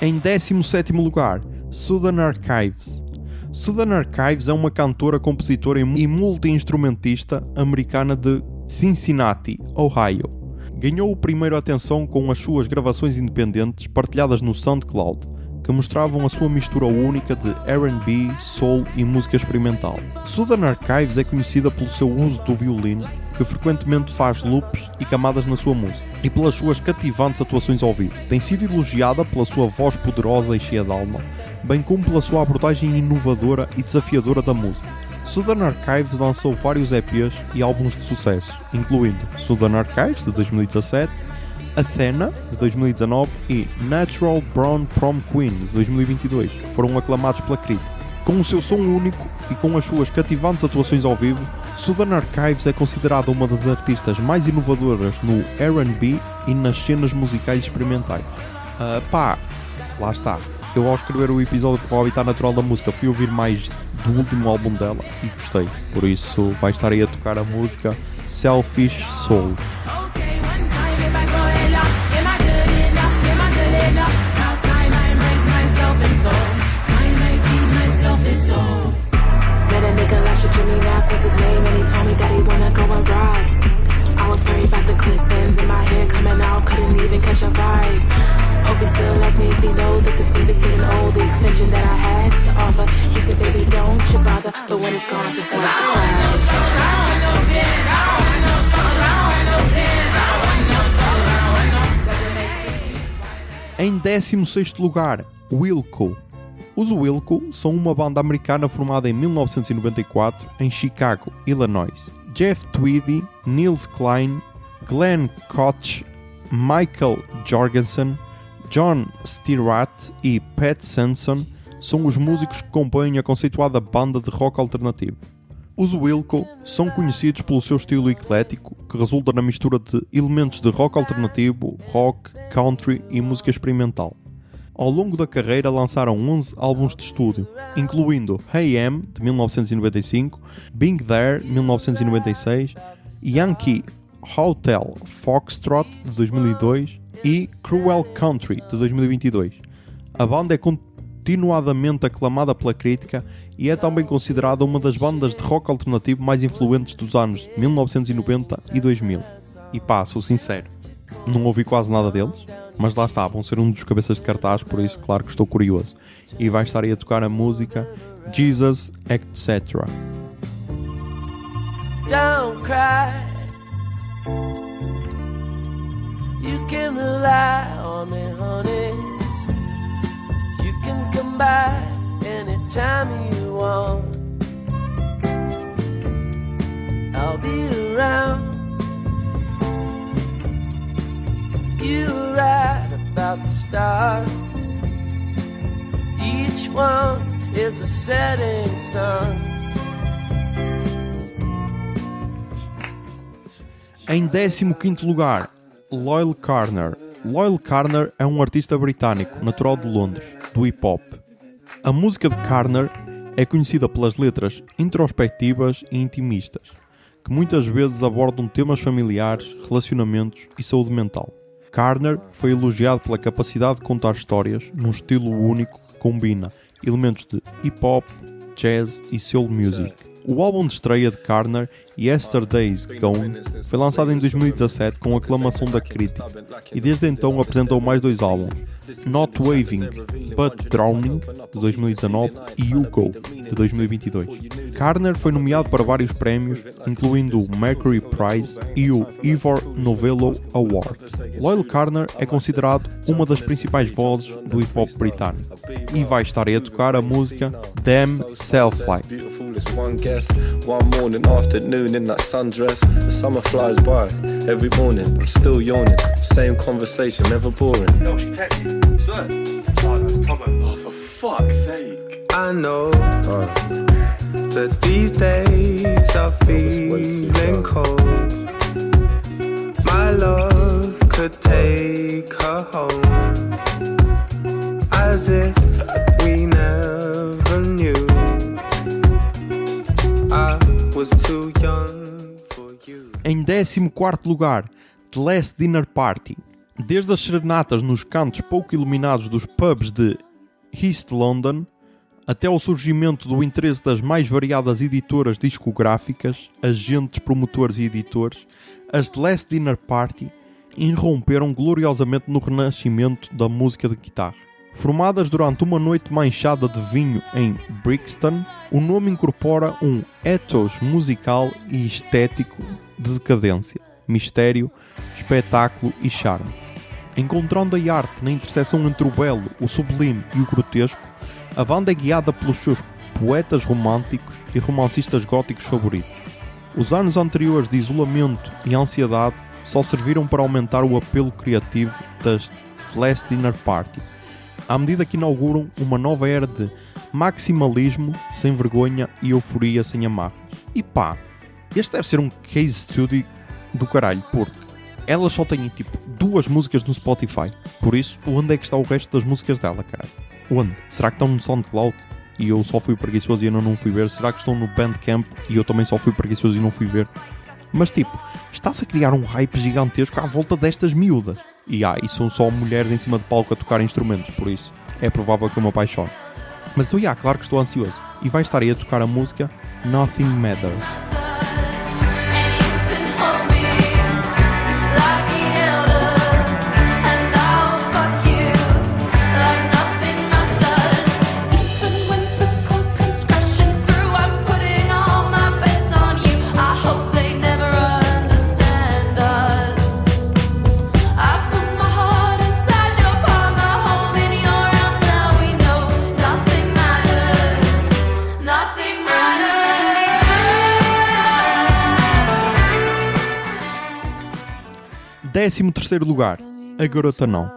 Em 17º lugar, Southern Archives. Southern Archives é uma cantora, compositora e multi-instrumentista americana de Cincinnati, Ohio. Ganhou o primeiro atenção com as suas gravações independentes partilhadas no SoundCloud, que mostravam a sua mistura única de R&B, soul e música experimental. Southern Archives é conhecida pelo seu uso do violino, que frequentemente faz loops e camadas na sua música, e pelas suas cativantes atuações ao vivo. Tem sido elogiada pela sua voz poderosa e cheia de alma, bem como pela sua abordagem inovadora e desafiadora da música. Southern Archives lançou vários EPs e álbuns de sucesso, incluindo Southern Archives, de 2017, Athena, de 2019 e Natural Brown Prom Queen, de 2022, que foram aclamados pela crítica. Com o seu som único e com as suas cativantes atuações ao vivo, Southern Archives é considerada uma das artistas mais inovadoras no R&B e nas cenas musicais experimentais. Lá está. Eu ao escrever o episódio para o Habitat Natural da Música fui ouvir mais do último álbum dela e gostei. Por isso vai estar aí a tocar a música Selfish Soul. Met a nigga last year, Jimmy Mack was his name, and he told me that he wanna go and ride. I was worried about the clip ends in my hair coming out, couldn't even catch a vibe. Hope he still likes me if he knows that the speed is getting old. The extension that I had to offer, he said, baby, don't you bother. But when it's gone, just like surprise. Em 16º lugar, Wilco. Os Wilco são uma banda americana formada em 1994 em Chicago, Illinois. Jeff Tweedy, Niels Klein, Glenn Koch, Michael Jorgensen, John Stewart e Pat Sanson são os músicos que compõem a conceituada banda de rock alternativo. Os Wilco são conhecidos pelo seu estilo eclético, que resulta na mistura de elementos de rock alternativo, rock, country e música experimental. Ao longo da carreira lançaram 11 álbuns de estúdio, incluindo Hey Am, de 1995, Being There, de 1996, Yankee Hotel Foxtrot, de 2002 e Cruel Country, de 2022. A banda é continuadamente aclamada pela crítica e é também considerada uma das bandas de rock alternativo mais influentes dos anos 1990 e 2000. E pá, sou sincero, não ouvi quase nada deles, mas lá está, vão ser um dos cabeças de cartaz, por isso claro que estou curioso. E vai estar aí a tocar a música Jesus, etc. Don't cry. You can rely on me, honey. You can come by anytime you want. I'll be around. You're right about the stars. Each one is a setting sun. Em 15º lugar, Loyle Carner. Loyle Carner é um artista britânico, natural de Londres, do hip-hop. A música de Carner é conhecida pelas letras introspectivas e intimistas, que muitas vezes abordam temas familiares, relacionamentos e saúde mental. Carner foi elogiado pela capacidade de contar histórias num estilo único que combina elementos de hip-hop, jazz e soul music. O álbum de estreia de Karner, Yesterday's Gone, foi lançado em 2017 com aclamação da crítica e desde então apresentou mais 2 álbuns, Not Waving But Drowning, de 2019, e You Go, de 2022. Karner foi nomeado para vários prémios, incluindo o Mercury Prize e o Ivor Novello Award. Loyle Karner é considerado uma das principais vozes do hip-hop britânico e vai estar aí a tocar a música Damn Self-Like. One morning, afternoon in that sundress. The summer flies by. Every morning, I'm still yawning. Same conversation, never boring. No, she texted me. Swear. Oh, no, it's Tomo. Oh, for fuck's sake. I know that these days are feeling cold. My love could take her home, as if we never knew. I was too young for you. Em 14º lugar, The Last Dinner Party. Desde as serenatas nos cantos pouco iluminados dos pubs de East London, até ao surgimento do interesse das mais variadas editoras discográficas, agentes, promotores e editores, as The Last Dinner Party irromperam gloriosamente no renascimento da música de guitarra. Formadas durante uma noite manchada de vinho em Brixton, o nome incorpora um ethos musical e estético de decadência, mistério, espetáculo e charme. Encontrando a arte na interseção entre o belo, o sublime e o grotesco, a banda é guiada pelos seus poetas românticos e romancistas góticos favoritos. Os anos anteriores de isolamento e ansiedade só serviram para aumentar o apelo criativo das The Last Dinner Party, à medida que inauguram uma nova era de maximalismo sem vergonha e euforia sem amarras. E pá, este deve ser um case study do caralho, porque elas só têm tipo 2 músicas no Spotify. Por isso, onde é que está o resto das músicas dela, caralho? Onde? Será que estão no SoundCloud e eu só fui preguiçoso e eu não fui ver? Será que estão no Bandcamp e eu também só fui preguiçoso e não fui ver? Mas tipo, está-se a criar um hype gigantesco à volta destas miúdas. E são só mulheres em cima de palco a tocar instrumentos, por isso é provável que eu me apaixone. Mas então, claro que estou ansioso. E vai estar aí a tocar a música Nothing Matters. Décimo terceiro lugar, A Garota Não.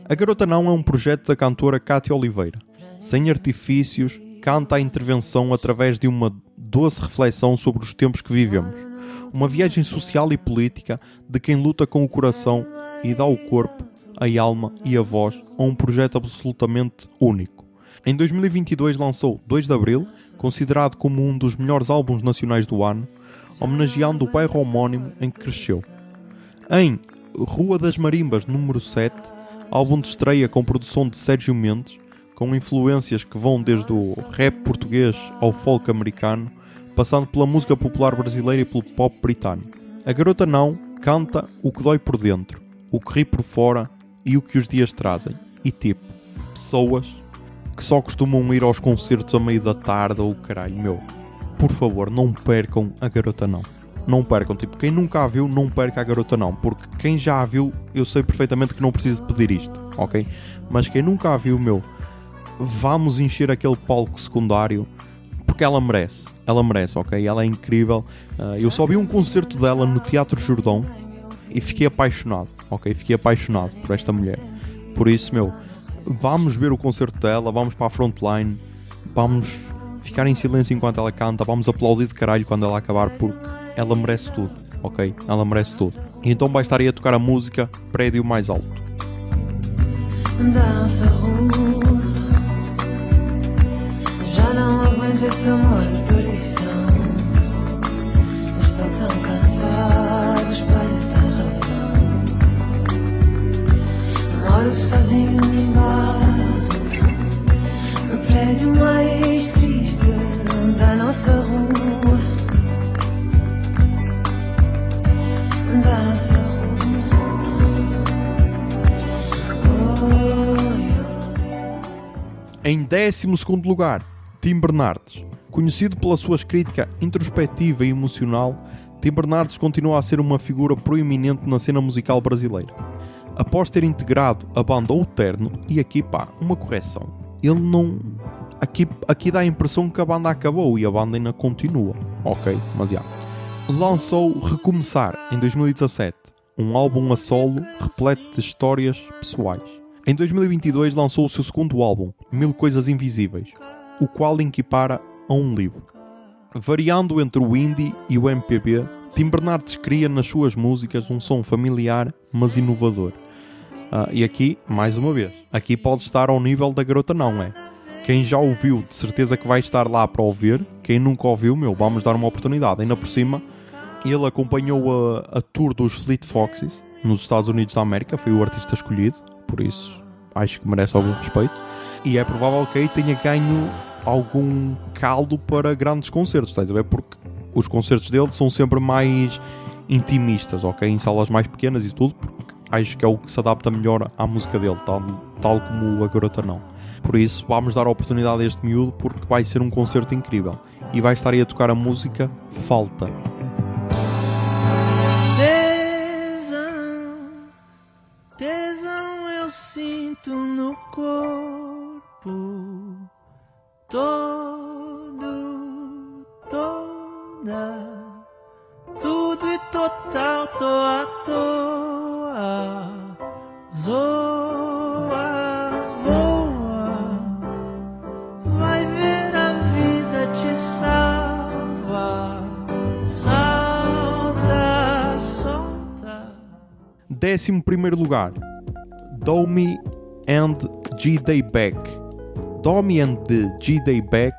A Garota Não é um projeto da cantora Cátia Oliveira. Sem artifícios, canta a intervenção através de uma doce reflexão sobre os tempos que vivemos. Uma viagem social e política de quem luta com o coração e dá o corpo, a alma e a voz a um projeto absolutamente único. Em 2022 lançou 2 de Abril, considerado como um dos melhores álbuns nacionais do ano, homenageando o bairro homónimo em que cresceu. Em Rua das Marimbas, número 7, álbum de estreia com produção de Sérgio Mendes, com influências que vão desde o rap português ao folk americano, passando pela música popular brasileira e pelo pop britânico. A Garota Não canta o que dói por dentro, o que ri por fora e o que os dias trazem. E tipo, pessoas que só costumam ir aos concertos a meio da tarde ou caralho, meu, por favor, não percam A Garota Não. Não percam, tipo, quem nunca a viu, não perca A Garota Não, porque quem já a viu, eu sei perfeitamente que não preciso de pedir isto, ok? Mas quem nunca a viu, meu, vamos encher aquele palco secundário, porque ela merece, ok? Ela é incrível. Eu só vi um concerto dela no Teatro Jordão e fiquei apaixonado, ok? Fiquei apaixonado por esta mulher. Por isso, meu, vamos ver o concerto dela, vamos para a frontline, vamos ficar em silêncio enquanto ela canta, vamos aplaudir de caralho quando ela acabar, porque ela merece tudo, ok? Ela merece tudo. E então vai estar aí a tocar a música Prédio Mais Alto. Da nossa rua já não aguento esse amor de perdição. Estou tão cansado, o espelho tem razão. Moro sozinho no bar, no prédio Em 12º lugar, Tim Bernardes. Conhecido pela sua crítica introspectiva e emocional, Tim Bernardes continua a ser uma figura proeminente na cena musical brasileira. Após ter integrado a banda O Terno, e aqui uma correção, ele não... Aqui dá a impressão que a banda acabou e a banda ainda continua, ok? Mas lançou Recomeçar em 2017, um álbum a solo repleto de histórias pessoais. Em 2022 lançou o seu segundo álbum, 1000 Coisas Invisíveis, o qual equipara a um livro. Variando entre o indie e o MPB, Tim Bernardes cria nas suas músicas um som familiar, mas inovador. E aqui, mais uma vez, aqui pode estar ao nível da Garota Não é? Quem já ouviu, de certeza que vai estar lá para ouvir. Quem nunca ouviu, vamos dar uma oportunidade. Ainda por cima, ele acompanhou a tour dos Fleet Foxes nos Estados Unidos da América, foi o artista escolhido, por isso acho que merece algum respeito. E é provável que aí tenha ganho algum caldo para grandes concertos, estás a ver? Porque os concertos dele são sempre mais intimistas, ok? Em salas mais pequenas e tudo, porque acho que é o que se adapta melhor à música dele, tal como a Garota Não. Por isso, vamos dar a oportunidade a este miúdo, porque vai ser um concerto incrível. E vai estar aí a tocar a música Falta. Tesão eu sinto no corpo todo, toda, tudo e total, tô à toa, zoa, voa, vai ver a vida te salva, salta, solta. 11º lugar, Domi and G-Day Beck. Domi and G-Day Beck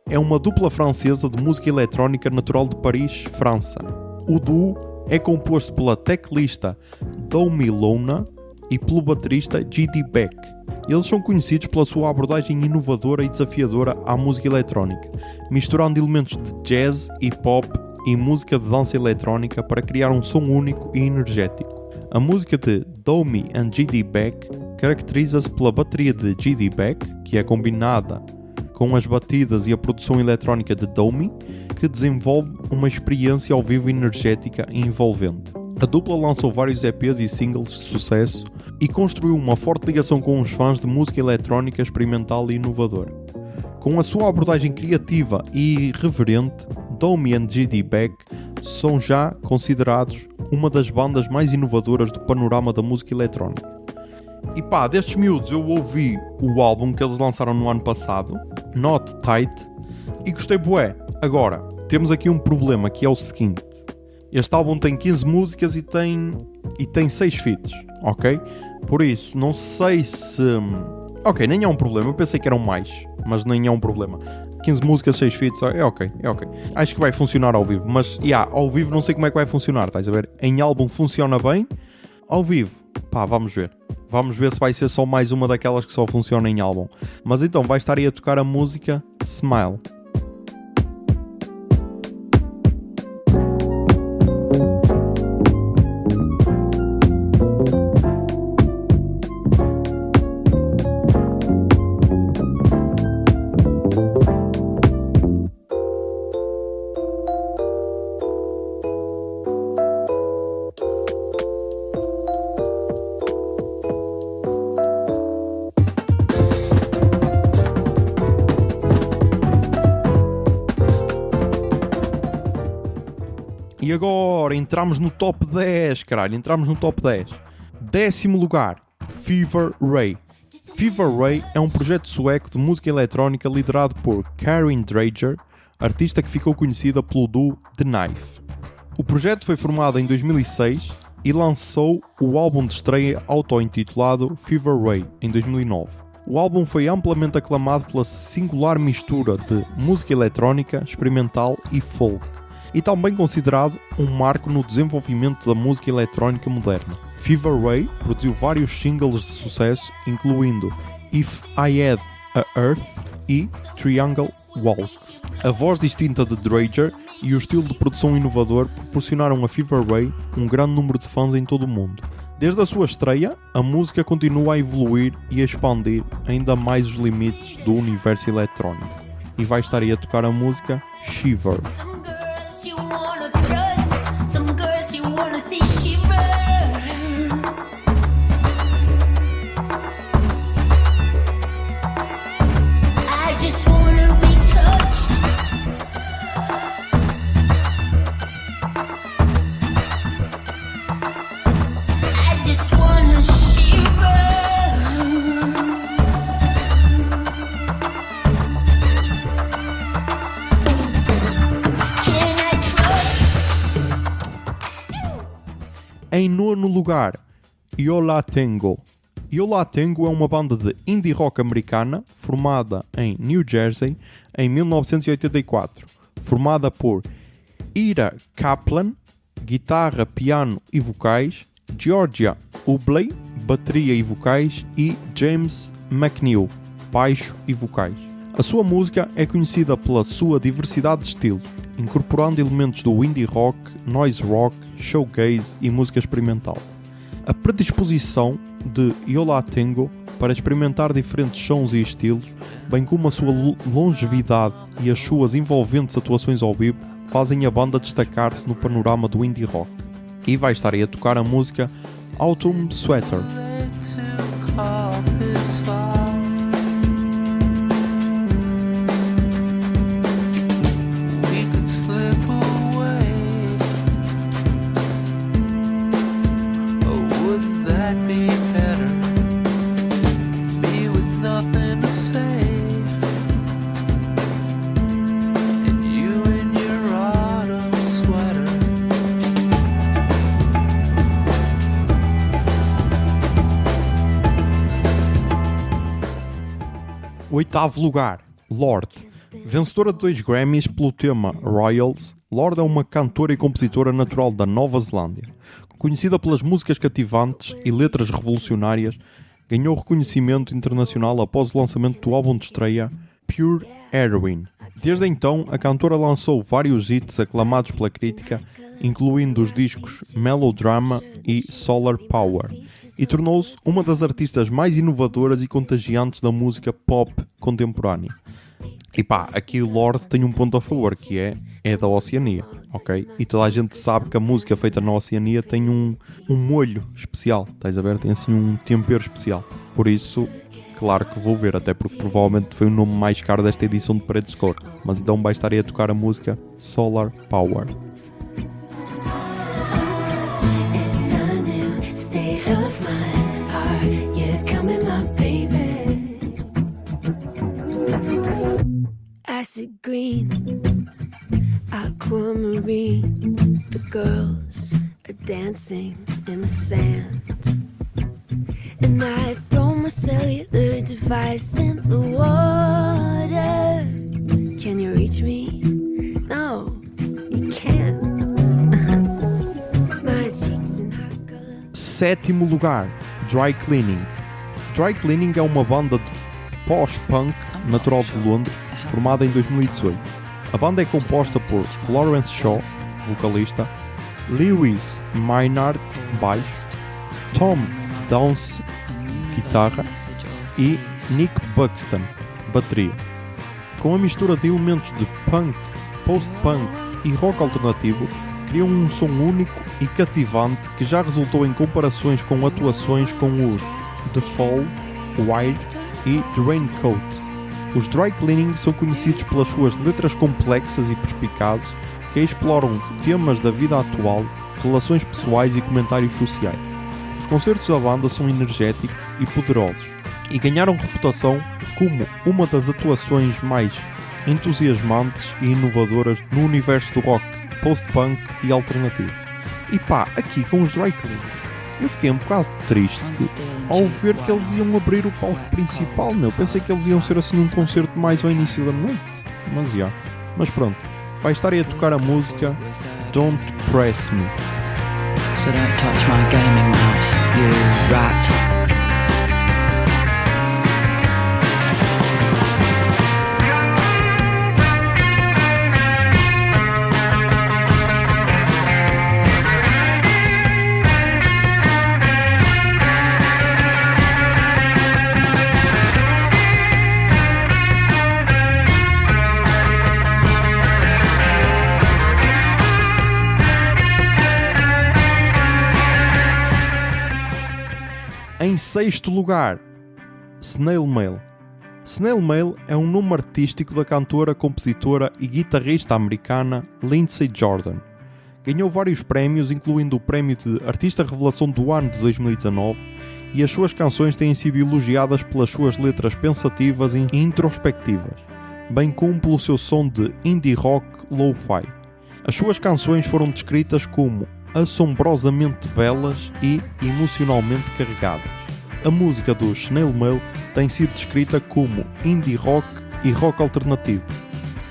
é uma dupla francesa de música eletrónica natural de Paris, França. O duo é composto pela teclista Domi Lona e pelo baterista G.D. Beck. Eles são conhecidos pela sua abordagem inovadora e desafiadora à música eletrónica, misturando elementos de jazz, hip-hop e música de dança eletrónica para criar um som único e energético. A música de Domi and G.D. Beck caracteriza-se pela bateria de G.D. Beck, que é combinada com as batidas e a produção eletrónica de Domi, que desenvolve uma experiência ao vivo energética e envolvente. A dupla lançou vários EPs e singles de sucesso e construiu uma forte ligação com os fãs de música eletrónica experimental e inovadora. Com a sua abordagem criativa e irreverente, Domi and G.D. Beck são já considerados uma das bandas mais inovadoras do panorama da música eletrónica. E destes miúdos eu ouvi o álbum que eles lançaram no ano passado, Not Tight, e gostei bué. Agora, temos aqui um problema, que é o seguinte: este álbum tem 15 músicas e tem 6 feats, ok? Por isso, não sei se... Ok, nem é um problema, eu pensei que eram mais, mas nem é um problema. 15 músicas, 6 feats, é ok. Acho que vai funcionar ao vivo, mas ao vivo não sei como é que vai funcionar, estás a ver? Em álbum funciona bem, ao vivo, vamos ver. Vamos ver se vai ser só mais uma daquelas que só funciona em álbum. Mas então, vai estar aí a tocar a música Smile. E agora entramos no top 10, caralho, entramos no top 10. 10º lugar, Fever Ray. Fever Ray é um projeto sueco de música eletrónica liderado por Karin Drager, artista que ficou conhecida pelo duo The Knife. O projeto foi formado em 2006 e lançou o álbum de estreia auto-intitulado Fever Ray em 2009. O álbum foi amplamente aclamado pela singular mistura de música eletrónica, experimental e folk, e também considerado um marco no desenvolvimento da música eletrónica moderna. Fever Ray produziu vários singles de sucesso, incluindo If I Had a Earth e Triangle Walks. A voz distinta de Drager e o estilo de produção inovador proporcionaram a Fever Ray um grande número de fãs em todo o mundo. Desde a sua estreia, a música continua a evoluir e a expandir ainda mais os limites do universo eletrónico. E vai estar aí a tocar a música Shiver. Some girls you wanna thrust, some girls you wanna see shiver. I just wanna be touched. I just wanna shiver. Can I trust? Em nono lugar, Yo La Tengo. Yo La Tengo é uma banda de indie rock americana formada em New Jersey em 1984. Formada por Ira Kaplan, guitarra, piano e vocais, Georgia Ubley, bateria e vocais e James McNeil, baixo e vocais. A sua música é conhecida pela sua diversidade de estilos, incorporando elementos do indie rock, noise rock, showgaze e música experimental. A predisposição de Yo La Tengo para experimentar diferentes sons e estilos, bem como a sua longevidade e as suas envolventes atuações ao vivo, fazem a banda destacar-se no panorama do indie rock. E vai estar aí a tocar a música Autumn Sweater. Oitavo lugar, Lorde. Vencedora de 2 Grammys pelo tema Royals, Lorde é uma cantora e compositora natural da Nova Zelândia. Conhecida pelas músicas cativantes e letras revolucionárias, ganhou reconhecimento internacional após o lançamento do álbum de estreia Pure Heroine. Desde então, a cantora lançou vários hits aclamados pela crítica, incluindo os discos Melodrama e Solar Power, e tornou-se uma das artistas mais inovadoras e contagiantes da música pop contemporânea. E pá, aqui o Lorde tem um ponto a favor, que é da Oceania, ok? E toda a gente sabe que a música feita na Oceania tem um molho especial, estás a ver? Tem assim um tempero especial. Por isso, claro que vou ver, até porque provavelmente foi o nome mais caro desta edição de Paredes de Cor. Mas então vai estar aí a tocar a música Solar Power. It's a new state of mind. Are you coming, my baby? Acid green, aquamarine. The girls are dancing in the sand. And I throw my cellular device in the water. Can you reach me? No, you can't. My cheeks in hot color. Sétimo lugar, Dry Cleaning. Dry Cleaning é uma banda de post-punk natural de Londres, formada em 2018. A banda é composta por Florence Shaw, vocalista, Lewis Maynard, baixo, Tom Downs, guitarra e Nick Buxton, bateria. Com a mistura de elementos de punk, post-punk e rock alternativo, criam um som único e cativante que já resultou em comparações com atuações com os The Fall, Wired e The Raincoats. Os Dry Cleaning são conhecidos pelas suas letras complexas e perspicazes que exploram temas da vida atual, relações pessoais e comentários sociais. Os concertos da banda são energéticos e poderosos e ganharam reputação como uma das atuações mais entusiasmantes e inovadoras no universo do rock, post-punk e alternativo. E pá, aqui com os Dry Cleaning, eu fiquei um bocado triste ao ver que eles iam abrir o palco principal, meu. Pensei que eles iam ser assim um concerto mais ao início da noite, mas já. Mas pronto, vai estar aí a tocar a música Don't Press Me. So don't touch my gaming mouse, you rat. sexto lugar, Snail Mail. Snail Mail é um nome artístico da cantora, compositora e guitarrista americana Lindsey Jordan. Ganhou vários prémios, incluindo o prémio de Artista Revelação do Ano de 2019, e as suas canções têm sido elogiadas pelas suas letras pensativas e introspectivas, bem como pelo seu som de indie rock lo-fi. As suas canções foram descritas como assombrosamente belas e emocionalmente carregadas. A música do Snail Mail tem sido descrita como indie rock e rock alternativo,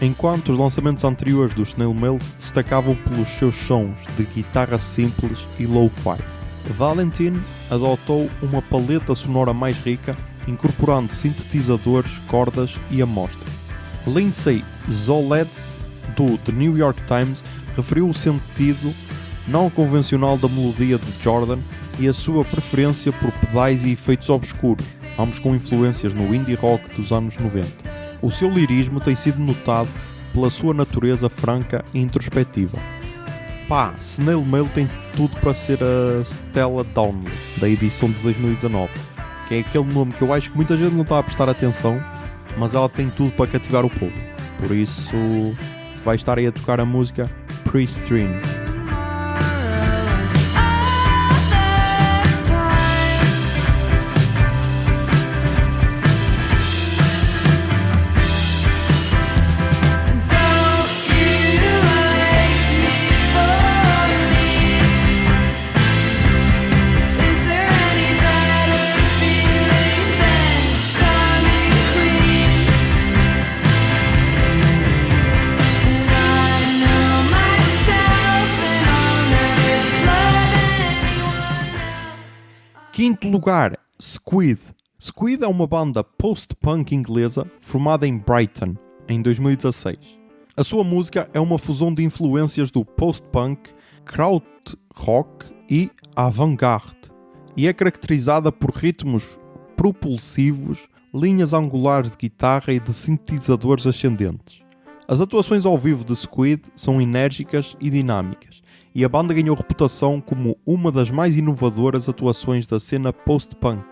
enquanto os lançamentos anteriores do Snail Mail se destacavam pelos seus sons de guitarra simples e lo-fi. Valentine adotou uma paleta sonora mais rica, incorporando sintetizadores, cordas e amostras. Lindsey Zoledz, do The New York Times, referiu o sentido não convencional da melodia de Jordan e a sua preferência por pedais e efeitos obscuros, ambos com influências no indie rock dos anos 90. O seu lirismo tem sido notado pela sua natureza franca e introspectiva. Snail Mail tem tudo para ser a Stella Donnelly, da edição de 2019, que é aquele nome que eu acho que muita gente não está a prestar atenção, mas ela tem tudo para cativar o povo. Por isso, vai estar aí a tocar a música Pre-Stream. Quinto lugar, Squid. Squid é uma banda post-punk inglesa formada em Brighton, em 2016. A sua música é uma fusão de influências do post-punk, krautrock e avant-garde, e é caracterizada por ritmos propulsivos, linhas angulares de guitarra e de sintetizadores ascendentes. As atuações ao vivo de Squid são enérgicas e dinâmicas, e a banda ganhou reputação como uma das mais inovadoras atuações da cena post-punk.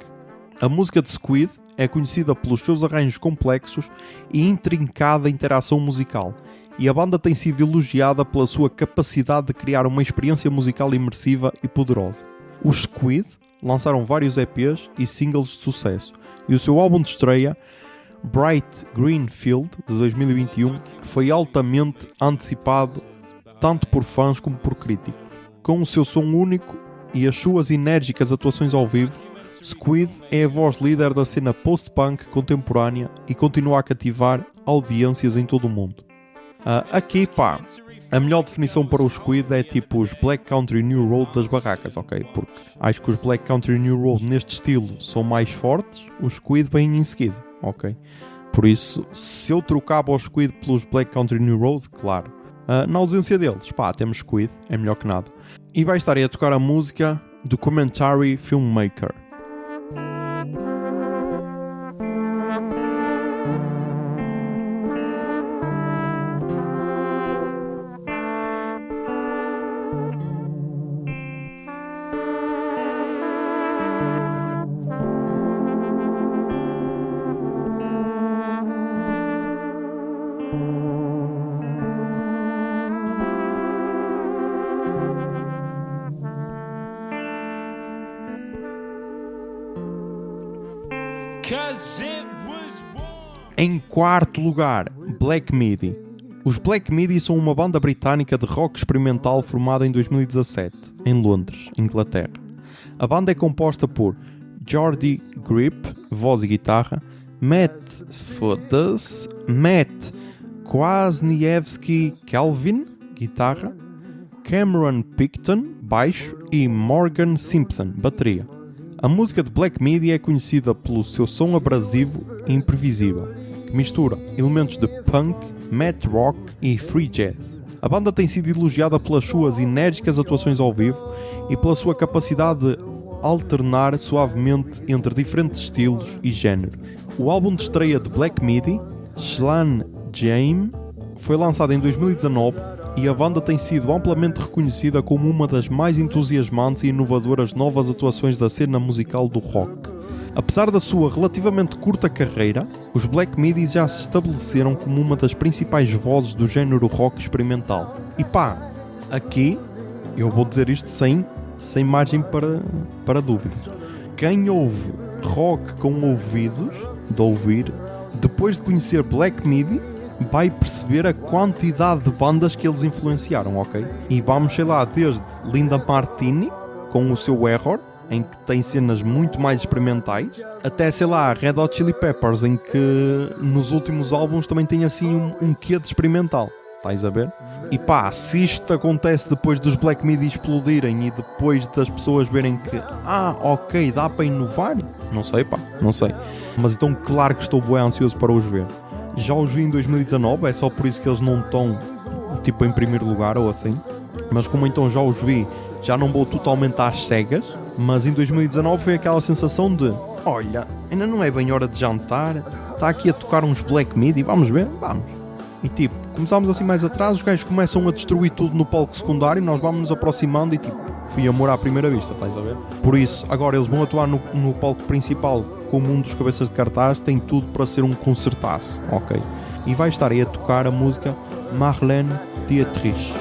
A música de Squid é conhecida pelos seus arranjos complexos e intrincada interação musical, e a banda tem sido elogiada pela sua capacidade de criar uma experiência musical imersiva e poderosa. Os Squid lançaram vários EPs e singles de sucesso, e o seu álbum de estreia, Bright Green Field, de 2021, foi altamente antecipado tanto por fãs como por críticos. Com o seu som único e as suas enérgicas atuações ao vivo, Squid é a voz líder da cena post-punk contemporânea e continua a cativar audiências em todo o mundo. A melhor definição para os Squid é tipo os Black Country New Road das barracas, ok? Porque acho que os Black Country New Road neste estilo são mais fortes, os Squid vêm em seguida, ok? Por isso, se eu trocava os Squid pelos Black Country New Road, claro. Na ausência deles, temos Squid, é melhor que nada. E vai estar aí a tocar a música Documentary Filmmaker. Em quarto lugar, Black Midi. Os Black Midi são uma banda britânica de rock experimental formada em 2017, em Londres, Inglaterra. A banda é composta por Jordi Grip, voz e guitarra, Matt Fodas, Matt Kwasniewski-Kelvin, guitarra, Cameron Picton, baixo e Morgan Simpson, bateria. A música de Black Midi é conhecida pelo seu som abrasivo e imprevisível, que mistura elementos de punk, math rock e free jazz. A banda tem sido elogiada pelas suas enérgicas atuações ao vivo e pela sua capacidade de alternar suavemente entre diferentes estilos e géneros. O álbum de estreia de Black Midi, Schlan Jame, foi lançado em 2019 e a banda tem sido amplamente reconhecida como uma das mais entusiasmantes e inovadoras novas atuações da cena musical do rock. Apesar da sua relativamente curta carreira, os Black Midi já se estabeleceram como uma das principais vozes do género rock experimental. E pá, aqui eu vou dizer isto sem margem para dúvida. Quem ouve rock com ouvidos, de ouvir, depois de conhecer Black Midi, vai perceber a quantidade de bandas que eles influenciaram, ok? E vamos, sei lá, desde Linda Martini, com o seu Error, em que tem cenas muito mais experimentais, até, sei lá, Red Hot Chili Peppers, em que nos últimos álbuns também tem assim um quê de experimental, estás a ver? E pá, se isto acontece depois dos Black Midi explodirem e depois das pessoas verem que ok, dá para inovar, não sei, mas então claro que estou bem ansioso para os ver. Já os vi em 2019, é só por isso que eles não estão tipo em primeiro lugar ou assim, mas como então já os vi, já não vou totalmente às cegas. Mas em 2019 foi aquela sensação de olha, ainda não é bem hora de jantar, está aqui a tocar uns Black Midi, vamos ver? Vamos. E tipo, começámos assim mais atrás, os gajos começam a destruir tudo no palco secundário, nós vamos nos aproximando e tipo, fui amor à primeira vista, estás a ver? Por isso, agora eles vão atuar no palco principal como um dos cabeças de cartaz, tem tudo para ser um concertaço, ok? E vai estar aí a tocar a música Marlene Dietrich.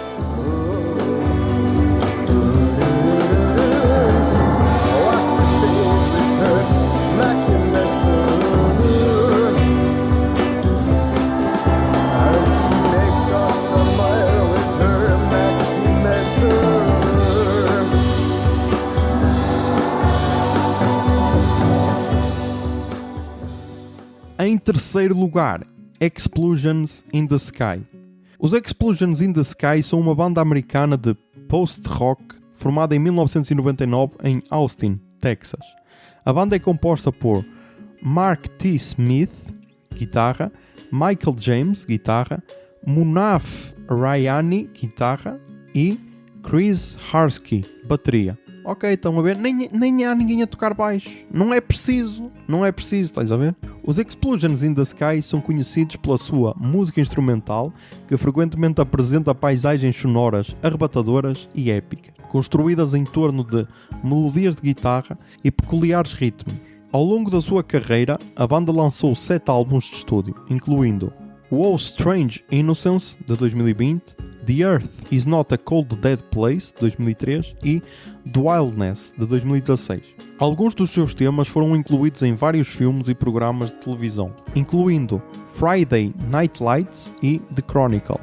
Em terceiro lugar, Explosions in the Sky. Os Explosions in the Sky são uma banda americana de post-rock formada em 1999 em Austin, Texas. A banda é composta por Mark T. Smith, guitarra, Michael James, guitarra, Munaf Rayani, guitarra e Chris Harsky, bateria. Ok, estão a ver? Nem há ninguém a tocar baixo. Não é preciso, estás a ver? Os Explosions in the Sky são conhecidos pela sua música instrumental, que frequentemente apresenta paisagens sonoras arrebatadoras e épicas, construídas em torno de melodias de guitarra e peculiares ritmos. Ao longo da sua carreira, a banda lançou 7 álbuns de estúdio, incluindo Oh Strange Innocence, de 2020, The Earth is Not a Cold Dead Place, de 2003, e The Wildness, de 2016. Alguns dos seus temas foram incluídos em vários filmes e programas de televisão, incluindo Friday Night Lights e The Chronicle.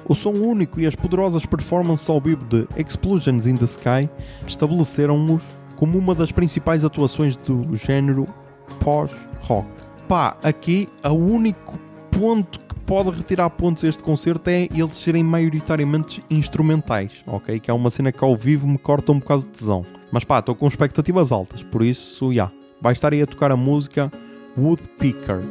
O som único e as poderosas performances ao vivo de Explosions in the Sky estabeleceram-nos como uma das principais atuações do género pós-rock. Pá, aqui o único ponto que pode retirar pontos a este concerto é eles serem maioritariamente instrumentais, ok? Que é uma cena que ao vivo me corta um bocado de tesão. Mas pá, estou com expectativas altas, por isso, vai estar aí a tocar a música Woodpecker.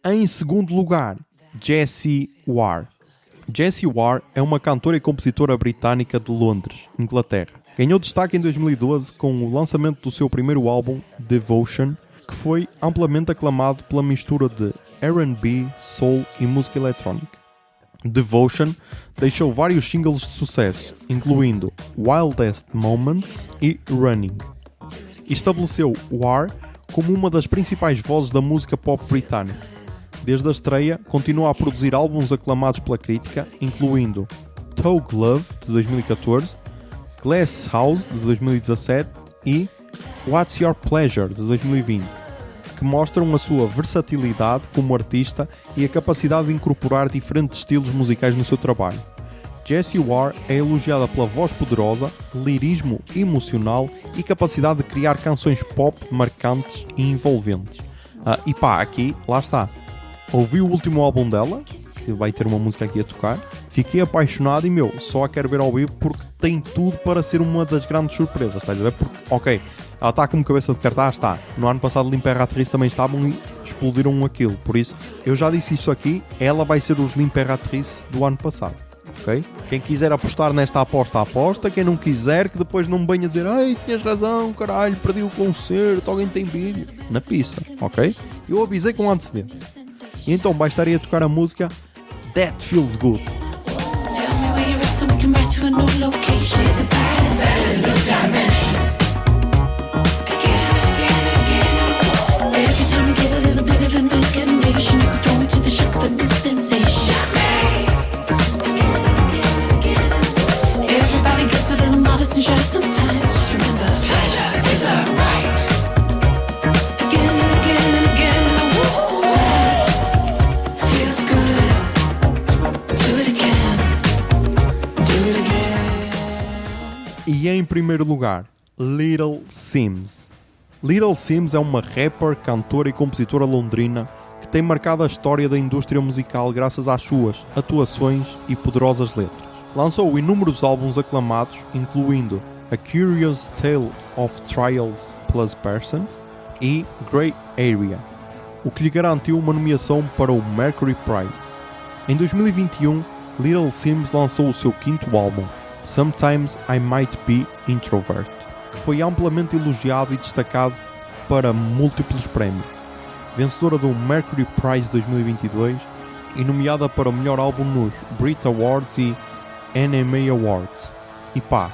Em segundo lugar, Jessie Ware. Jessie Ware é uma cantora e compositora britânica de Londres, Inglaterra. Ganhou destaque em 2012 com o lançamento do seu primeiro álbum, Devotion, que foi amplamente aclamado pela mistura de R&B, soul e música eletrónica. Devotion deixou vários singles de sucesso, incluindo Wildest Moments e Running. E estabeleceu Ware como uma das principais vozes da música pop britânica. Desde a estreia, continua a produzir álbuns aclamados pela crítica, incluindo Tug Love, de 2014, Glass House, de 2017 e What's Your Pleasure, de 2020, que mostram a sua versatilidade como artista e a capacidade de incorporar diferentes estilos musicais no seu trabalho. Jessie Ware é elogiada pela voz poderosa, lirismo emocional e capacidade de criar canções pop marcantes e envolventes. E pá, aqui, lá está. Ouvi o último álbum dela, que vai ter uma música aqui a tocar, Fiquei apaixonado e, só a quero ver ao vivo porque tem tudo para ser uma das grandes surpresas, estás a ver? Porque, ok, ela está como cabeça de cartaz, está. No ano passado L'Imperatriz também estavam e explodiram aquilo. Por isso, eu já disse isto aqui, ela vai ser os L'Imperatriz do ano passado. Ok? Quem quiser apostar nesta aposta, aposta. Quem não quiser, que depois não venha dizer ai, tinhas razão, caralho, perdi o concerto, alguém tem vídeo. Na pista, ok? Eu avisei com antecedência. E então bastaria tocar a música That Feels Good. Tell me where you're at so we can ride to a new location. It's a better, new dimension. Again. Every time we get a little bit of a new animation, you can throw me to the shock of a new sensation. Everybody gets a little modest and shy sometimes. Just remember, pleasure is a right. Again and again and again. Woo! Feels good. Do it again. Do it again. E em primeiro lugar, Little Simz. Little Simz é uma rapper, cantora e compositora londrina que tem marcado a história da indústria musical graças às suas atuações e poderosas letras. Lançou inúmeros álbuns aclamados, incluindo A Curious Tale of Trials Plus Persons e Grey Area, o que lhe garantiu uma nomeação para o Mercury Prize. Em 2021, Little Simz lançou o seu quinto álbum, Sometimes I Might Be Introvert, que foi amplamente elogiado e destacado para múltiplos prémios. Vencedora do Mercury Prize 2022 e nomeada para o melhor álbum nos Brit Awards e NMA Awards. E pá,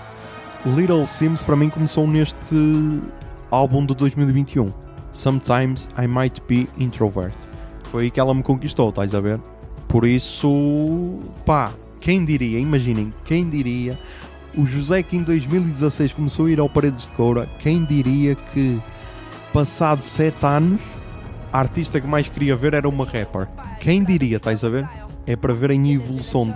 Little Simz para mim começou neste álbum de 2021, Sometimes I Might Be Introvert. Foi aí que ela me conquistou, estás a ver? Por isso, pá, quem diria, imaginem, quem diria, o José que em 2016 começou a ir ao Paredes de Coura, quem diria que passado 7 anos a artista que mais queria ver era uma rapper? Quem diria, estás a ver? É para verem a evolução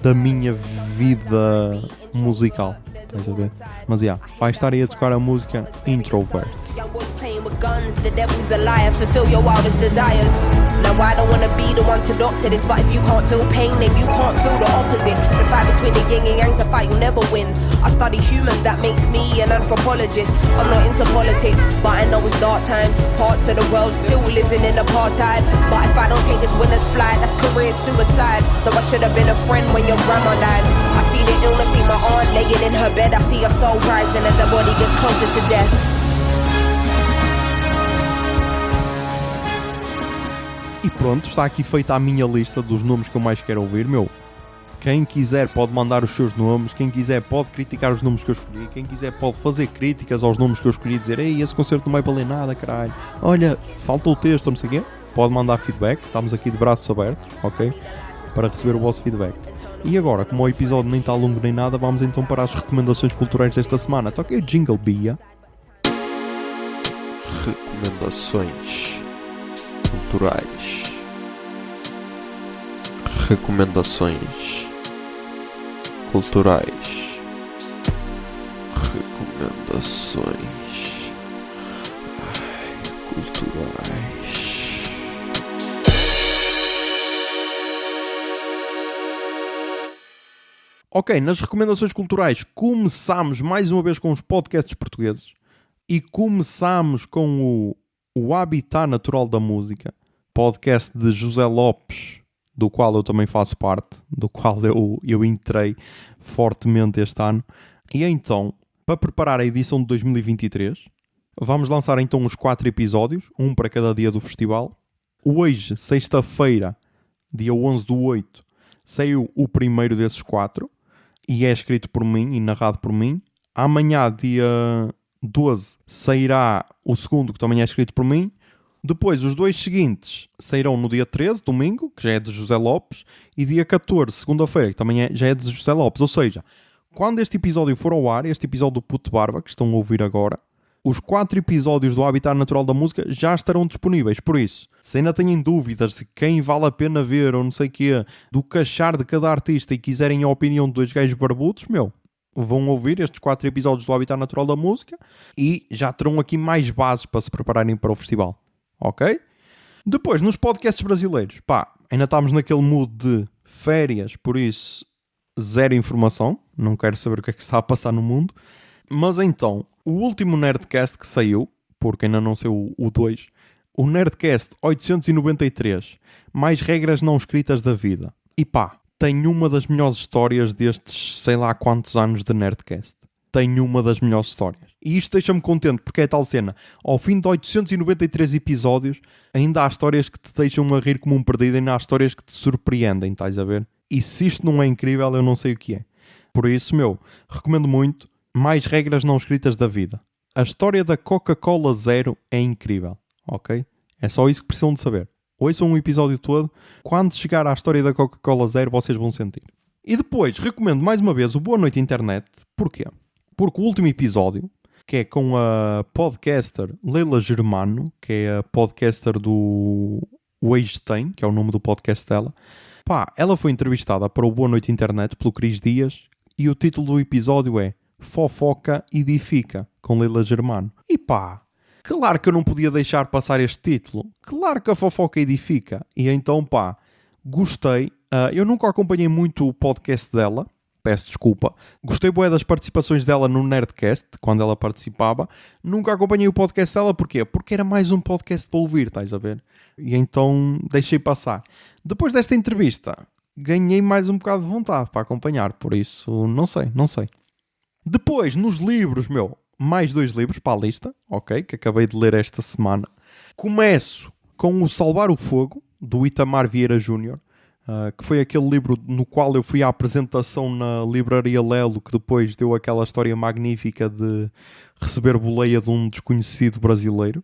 da minha vida musical, estás a ver? Mas vai estar aí a tocar a música Introvert. With guns, the devil's a liar, fulfill your wildest desires. Now I don't wanna be the one to doctor this, but if you can't feel pain, then you can't feel the opposite. The fight between the yin and yang's a fight you'll never win. I study humans, that makes me an anthropologist. I'm not into politics, but I know it's dark times. Parts of the world still living in apartheid. But if I don't take this winner's flight, that's career suicide. Though I should have been a friend when your grandma died. I see the illness, see my aunt laying in her bed. I see her soul rising as her body gets closer to death. E pronto, está aqui feita a minha lista dos nomes que eu mais quero ouvir, Quem quiser pode mandar os seus nomes, quem quiser pode criticar os nomes que eu escolhi, quem quiser pode fazer críticas aos nomes que eu escolhi e dizer ei, esse concerto não vai valer nada, caralho. Olha, falta o texto, não sei o quê. Pode mandar feedback, estamos aqui de braços abertos, ok? Para receber o vosso feedback. E agora, como o episódio nem está longo nem nada, vamos então para as recomendações culturais desta semana. Toquei o Jingle Bia. Recomendações culturais. Recomendações culturais. Recomendações culturais. Ok, nas recomendações culturais começámos mais uma vez com os podcasts portugueses e começámos com o Habitat Natural da Música, podcast de José Lopes, do qual eu também faço parte, do qual eu entrei fortemente este ano. E então, para preparar a edição de 2023, vamos lançar então os 4 episódios, um para cada dia do festival. Hoje, sexta-feira, dia 11/8, saiu o primeiro desses 4 e é escrito por mim e narrado por mim. Amanhã, dia 12, sairá o segundo, que também é escrito por mim. Depois, os 2 seguintes sairão no dia 13, domingo, que já é de José Lopes, e dia 14, segunda-feira, que também já é de José Lopes. Ou seja, quando este episódio for ao ar, este episódio do Puto Barba, que estão a ouvir agora, os 4 episódios do Habitat Natural da Música já estarão disponíveis. Por isso, se ainda têm dúvidas de quem vale a pena ver, ou não sei o quê, do que achar de cada artista e quiserem a opinião de 2 gajos barbudos, vão ouvir estes 4 episódios do Habitat Natural da Música e já terão aqui mais bases para se prepararem para o festival. Ok? Depois, nos podcasts brasileiros, ainda estamos naquele mood de férias, por isso, zero informação. Não quero saber o que é que está a passar no mundo. Mas então, o último Nerdcast que saiu, porque ainda não saiu o 2, o Nerdcast 893, mais regras não escritas da vida. E pá, tem uma das melhores histórias destes sei lá quantos anos de Nerdcast. Tem uma das melhores histórias. E isto deixa-me contente, porque é tal cena. Ao fim de 893 episódios, ainda há histórias que te deixam a rir como um perdido, ainda há histórias que te surpreendem, estás a ver? E se isto não é incrível, eu não sei o que é. Por isso, recomendo muito mais regras não escritas da vida. A história da Coca-Cola Zero é incrível, ok? É só isso que precisam de saber. Ouçam um episódio todo. Quando chegar à história da Coca-Cola Zero, vocês vão sentir. E depois, recomendo mais uma vez o Boa Noite Internet. Porquê? Porque o último episódio, que é com a podcaster Leila Germano, que é a podcaster do Einstein, que é o nome do podcast dela, pá, ela foi entrevistada para o Boa Noite Internet pelo Cris Dias e o título do episódio é Fofoca Edifica, com Leila Germano. E pá, claro que eu não podia deixar passar este título. Claro que a fofoca edifica. E então, pá, gostei. Eu nunca acompanhei muito o podcast dela. Peço desculpa. Gostei bué das participações dela no Nerdcast, quando ela participava. Nunca acompanhei o podcast dela. Porquê? Porque era mais um podcast para ouvir, estás a ver? E então deixei passar. Depois desta entrevista, ganhei mais um bocado de vontade para acompanhar. Por isso, não sei. Depois, nos livros, mais 2 livros para a lista, ok? Que acabei de ler esta semana. Começo com o Salvar o Fogo, do Itamar Vieira Júnior, que foi aquele livro no qual eu fui à apresentação na Livraria Lelo, que depois deu aquela história magnífica de receber boleia de um desconhecido brasileiro.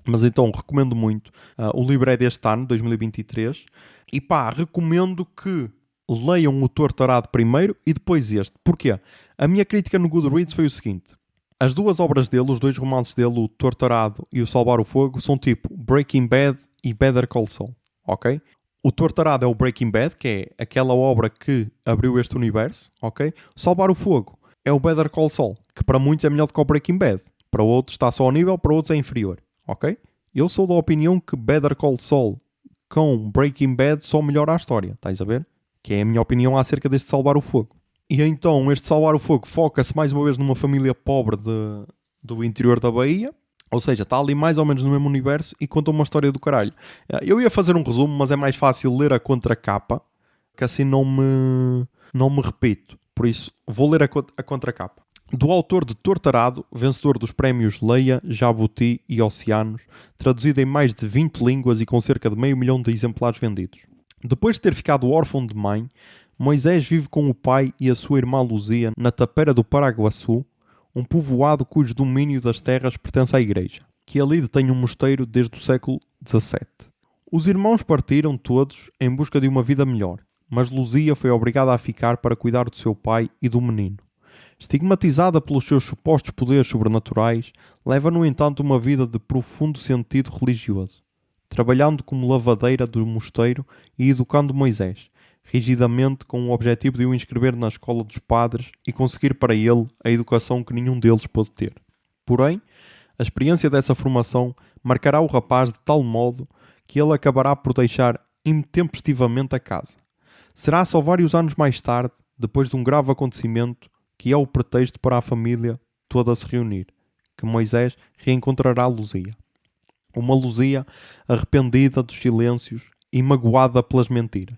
Mas então, recomendo muito. O livro é deste ano, 2023. E pá, recomendo que leiam o Torturado primeiro e depois este. Porquê? A minha crítica no Goodreads foi o seguinte. As 2 obras dele, os 2 romances dele, o Torturado e o Salvar o Fogo, são tipo Breaking Bad e Better Call Saul, ok? O Torturado é o Breaking Bad, que é aquela obra que abriu este universo, ok? O Salvar o Fogo é o Better Call Saul, que para muitos é melhor do que o Breaking Bad. Para outros está só ao nível, para outros é inferior, ok? Eu sou da opinião que Better Call Saul com Breaking Bad só melhora a história, estás a ver? Que é a minha opinião acerca deste Salvar o Fogo. E então, este Salvar o Fogo foca-se mais uma vez numa família pobre do interior da Bahia. Ou seja, está ali mais ou menos no mesmo universo e conta uma história do caralho. Eu ia fazer um resumo, mas é mais fácil ler a contracapa, que assim não me repito. Por isso, vou ler a contracapa. Do autor de Torturado, vencedor dos prémios Leia, Jabuti e Oceanos, traduzido em mais de 20 línguas e com cerca de 500 mil de exemplares vendidos. Depois de ter ficado órfão de mãe, Moisés vive com o pai e a sua irmã Luzia na tapera do Paraguaçu, um povoado cujo domínio das terras pertence à igreja, que ali detém um mosteiro desde o século XVII. Os irmãos partiram todos em busca de uma vida melhor, mas Luzia foi obrigada a ficar para cuidar do seu pai e do menino. Estigmatizada pelos seus supostos poderes sobrenaturais, leva no entanto uma vida de profundo sentido religioso, trabalhando como lavadeira do mosteiro e educando Moisés, rigidamente com o objetivo de o inscrever na escola dos padres e conseguir para ele a educação que nenhum deles pôde ter. Porém, a experiência dessa formação marcará o rapaz de tal modo que ele acabará por deixar intempestivamente a casa. Será só vários anos mais tarde, depois de um grave acontecimento, que é o pretexto para a família toda se reunir, que Moisés reencontrará Luzia. Uma Luzia arrependida dos silêncios e magoada pelas mentiras,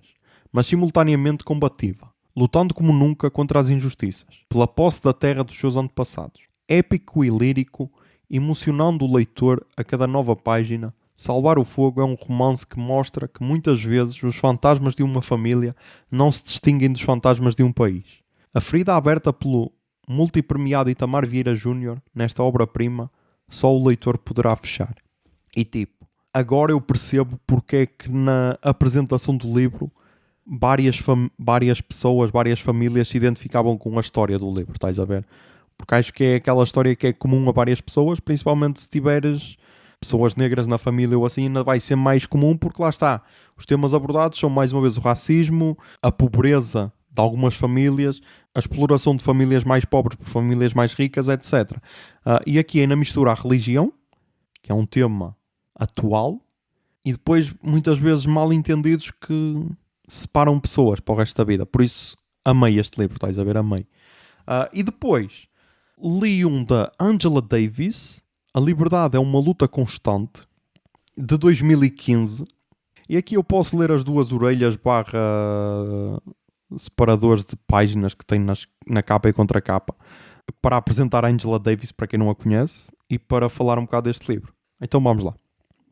mas simultaneamente combativa, lutando como nunca contra as injustiças, pela posse da terra dos seus antepassados. Épico e lírico, emocionando o leitor a cada nova página, Salvar o Fogo é um romance que mostra que muitas vezes os fantasmas de uma família não se distinguem dos fantasmas de um país. A ferida aberta pelo multipremiado Itamar Vieira Júnior nesta obra-prima, só o leitor poderá fechar. E tipo, agora eu percebo porque é que na apresentação do livro várias pessoas, várias famílias se identificavam com a história do livro, estás a ver? Porque acho que é aquela história que é comum a várias pessoas, principalmente se tiveres pessoas negras na família ou assim, ainda vai ser mais comum, porque lá está, os temas abordados são mais uma vez o racismo, a pobreza de algumas famílias, a exploração de famílias mais pobres por famílias mais ricas, etc. E aqui ainda mistura a religião, que é um tema atual, e depois muitas vezes mal entendidos que separam pessoas para o resto da vida. Por isso, amei este livro, estás a ver? Amei. E depois, li um da Angela Davis, A Liberdade é uma Luta Constante, de 2015. E aqui eu posso ler as duas orelhas / separadores de páginas que tem na capa e contracapa, para apresentar a Angela Davis, para quem não a conhece, e para falar um bocado deste livro. Então vamos lá.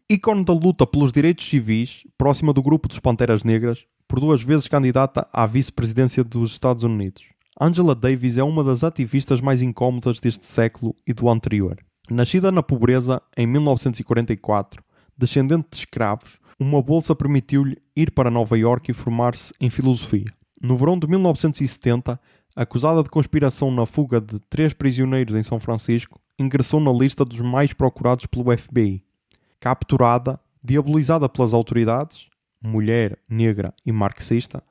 Ícone da luta pelos direitos civis, próxima do grupo dos Panteras Negras, por 2 vezes candidata à vice-presidência dos Estados Unidos. Angela Davis é uma das ativistas mais incómodas deste século e do anterior. Nascida na pobreza em 1944, descendente de escravos, uma bolsa permitiu-lhe ir para Nova Iorque e formar-se em filosofia. No verão de 1970, acusada de conspiração na fuga de 3 prisioneiros em São Francisco, ingressou na lista dos mais procurados pelo FBI. Capturada, diabolizada pelas autoridades, mulher, negra e marxista,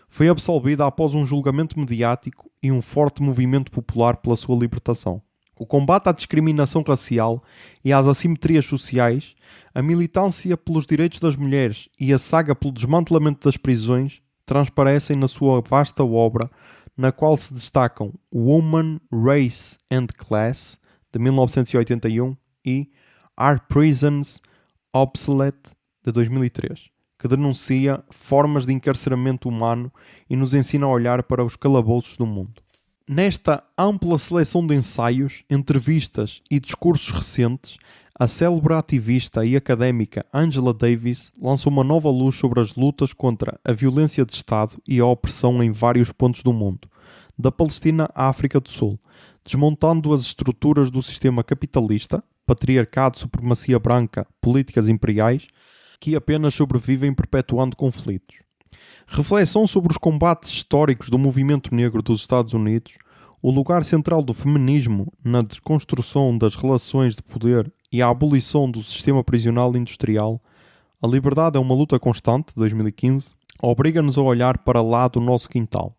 foi absolvida após um julgamento mediático e um forte movimento popular pela sua libertação. O combate à discriminação racial e às assimetrias sociais, a militância pelos direitos das mulheres e a saga pelo desmantelamento das prisões transparecem na sua vasta obra, na qual se destacam Woman, Race and Class, de 1981, e Are Prisons Obsolete, de 2003, que denuncia formas de encarceramento humano e nos ensina a olhar para os calabouços do mundo. Nesta ampla seleção de ensaios, entrevistas e discursos recentes, a célebre ativista e académica Angela Davis lança uma nova luz sobre as lutas contra a violência de Estado e a opressão em vários pontos do mundo, da Palestina à África do Sul, desmontando as estruturas do sistema capitalista, patriarcado, supremacia branca, políticas imperiais, que apenas sobrevivem perpetuando conflitos. Reflexão sobre os combates históricos do movimento negro dos Estados Unidos, o lugar central do feminismo na desconstrução das relações de poder e a abolição do sistema prisional industrial, A Liberdade é uma Luta Constante, 2015, obriga-nos a olhar para lá do nosso quintal,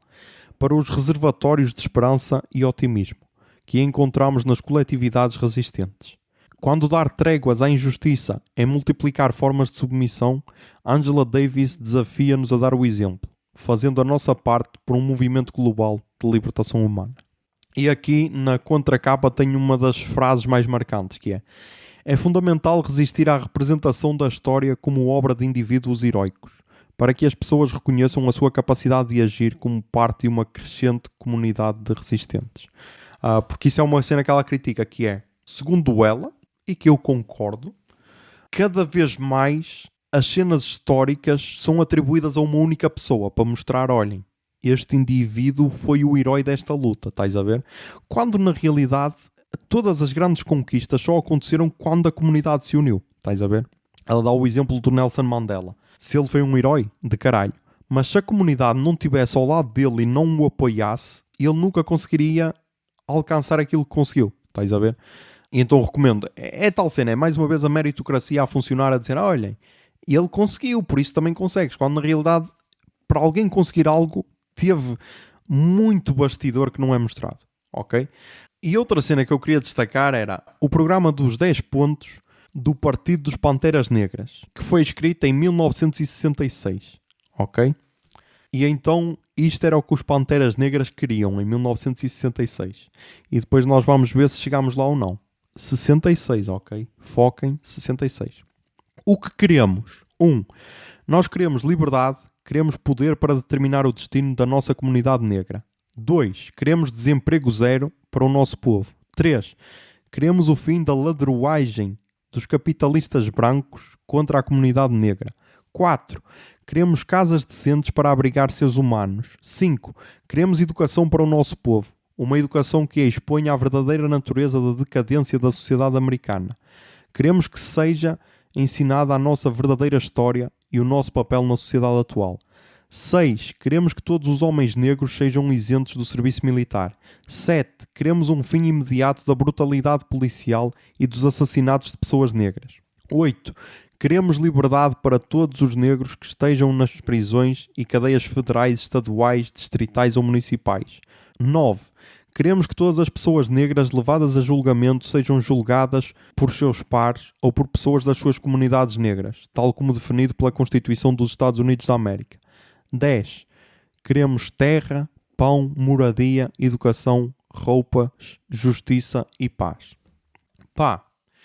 para os reservatórios de esperança e otimismo que encontramos nas coletividades resistentes. Quando dar tréguas à injustiça é multiplicar formas de submissão, Angela Davis desafia-nos a dar o exemplo, fazendo a nossa parte por um movimento global de libertação humana. E aqui na contracapa tem uma das frases mais marcantes, que é fundamental resistir à representação da história como obra de indivíduos heroicos, para que as pessoas reconheçam a sua capacidade de agir como parte de uma crescente comunidade de resistentes. Porque isso é uma cena que ela critica, que é, segundo ela, e que eu concordo, cada vez mais as cenas históricas são atribuídas a uma única pessoa para mostrar, olhem, este indivíduo foi o herói desta luta, estás a ver? Quando na realidade todas as grandes conquistas só aconteceram quando a comunidade se uniu, estás a ver? Ela dá o exemplo do Nelson Mandela. Se ele foi um herói, de caralho, mas se a comunidade não estivesse ao lado dele e não o apoiasse, ele nunca conseguiria alcançar aquilo que conseguiu, estás a ver? E então recomendo, é tal cena, é mais uma vez a meritocracia a funcionar, a dizer, olhem, ele conseguiu, por isso também consegues, quando na realidade, para alguém conseguir algo, teve muito bastidor que não é mostrado, ok? E outra cena que eu queria destacar era o programa dos 10 pontos do Partido dos Panteras Negras, que foi escrito em 1966, ok? E então isto era o que os Panteras Negras queriam em 1966. E depois nós vamos ver se chegamos lá ou não. 66, ok? Foquem 66. O que queremos? 1. Nós queremos liberdade, queremos poder para determinar o destino da nossa comunidade negra. 2. Queremos desemprego zero para o nosso povo. 3. Queremos o fim da ladruagem dos capitalistas brancos contra a comunidade negra. 4. Queremos casas decentes para abrigar seres humanos. 5. Queremos educação para o nosso povo. Uma educação que exponha a verdadeira natureza da decadência da sociedade americana. Queremos que seja ensinada a nossa verdadeira história e o nosso papel na sociedade atual. 6. Queremos que todos os homens negros sejam isentos do serviço militar. 7. Queremos um fim imediato da brutalidade policial e dos assassinatos de pessoas negras. 8. Queremos liberdade para todos os negros que estejam nas prisões e cadeias federais, estaduais, distritais ou municipais. 9. Queremos que todas as pessoas negras levadas a julgamento sejam julgadas por seus pares ou por pessoas das suas comunidades negras, tal como definido pela Constituição dos Estados Unidos da América. 10. Queremos terra, pão, moradia, educação, roupas, justiça e paz. Pá,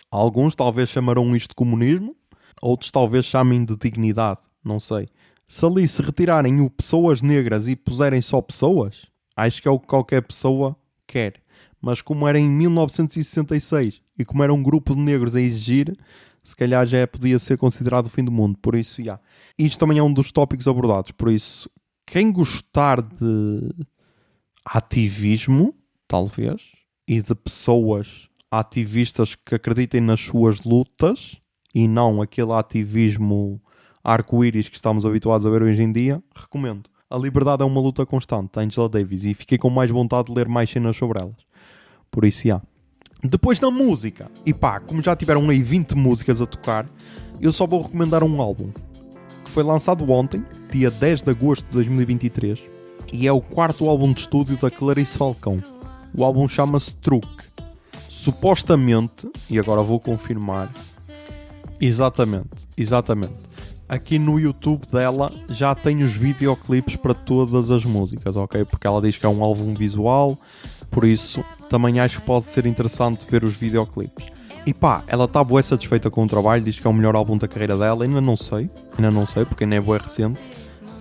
alguns talvez chamarão isto de comunismo, outros talvez chamem de dignidade, não sei. Se ali se retirarem o pessoas negras e puserem só pessoas, acho que é o que qualquer pessoa quer. Mas como era em 1966 e como era um grupo de negros a exigir, se calhar já podia ser considerado o fim do mundo. Por isso, já. Isto também é um dos tópicos abordados. Por isso, quem gostar de ativismo, talvez, e de pessoas ativistas que acreditem nas suas lutas e não aquele ativismo arco-íris que estamos habituados a ver hoje em dia, recomendo. A liberdade é uma luta constante, da Angela Davis, e fiquei com mais vontade de ler mais cenas sobre elas. Por isso, já. Depois da música, e pá, como já tiveram aí 20 músicas a tocar, eu só vou recomendar um álbum que foi lançado ontem, dia 10 de agosto de 2023, e é o quarto álbum de estúdio da Clarice Falcão. O álbum chama-se Truque. Supostamente, e agora vou confirmar, exatamente, aqui no YouTube dela já tem os videoclipes para todas as músicas, ok? Porque ela diz que é um álbum visual, por isso também acho que pode ser interessante ver os videoclipes. E pá, ela está bué satisfeita com o trabalho, diz que é o melhor álbum da carreira dela, ainda não sei, porque ainda é bué recente,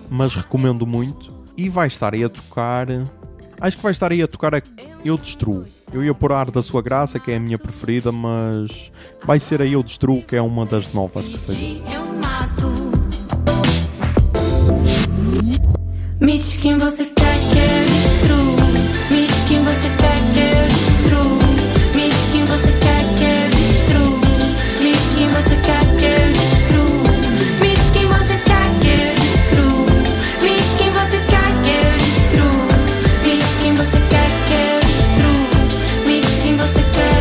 mas recomendo muito. E vai estar aí a tocar, acho que vai estar aí a tocar a Eu Destruo. Eu ia pôr a Ar da Sua Graça, que é a minha preferida, mas vai ser a Eu Destruo, que é uma das novas que sei. Me diz quem você quer que eu destruo. Me diz quem você quer que eu destruo. Me diz quem você quer que eu destruo. Me diz quem você quer que eu destruo. Me diz quem você quer que eu destruo. Me diz quem você quer que eu destruo. Me diz quem você quer que eu destruo. Me diz quem você quer.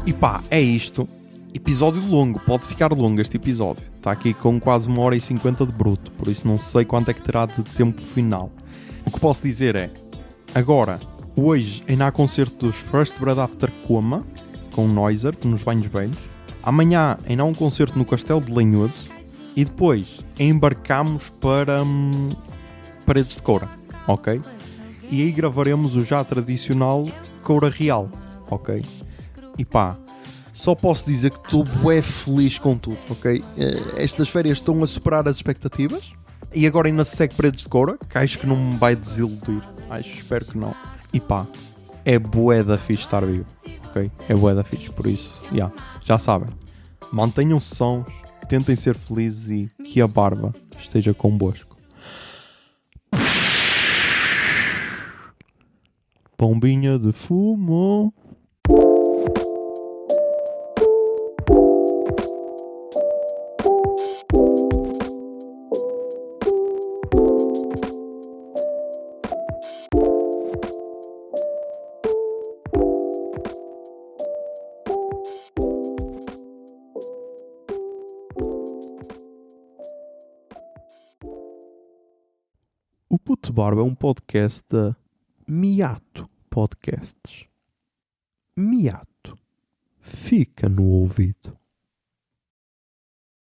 E pá, é isto. Episódio longo, pode ficar longo este episódio. Está aqui com quase 1h50 de bruto, por isso não sei quanto é que terá de tempo final. O que posso dizer é, agora, hoje ainda há concerto dos First Bread After Coma, com Noiser, nos Banhos Velhos. Amanhã ainda há um concerto no Castelo de Lanhoso. E depois embarcamos para Paredes de Coura, ok? E aí gravaremos o já tradicional Coura Real, ok? E pá, só posso dizer que estou bué feliz com tudo, ok? Estas férias estão a superar as expectativas. E agora ainda se segue Paredes de Coura, que acho que não me vai desiludir. Espero que não. E pá, é bué da fixe estar vivo, ok? É bué da fixe, por isso, já sabem. Mantenham-se sãos, tentem ser felizes e que a barba esteja convosco. Bombinha de fumo. O Puto Barba é um podcast da Miato Podcasts. Miato. Fica no ouvido.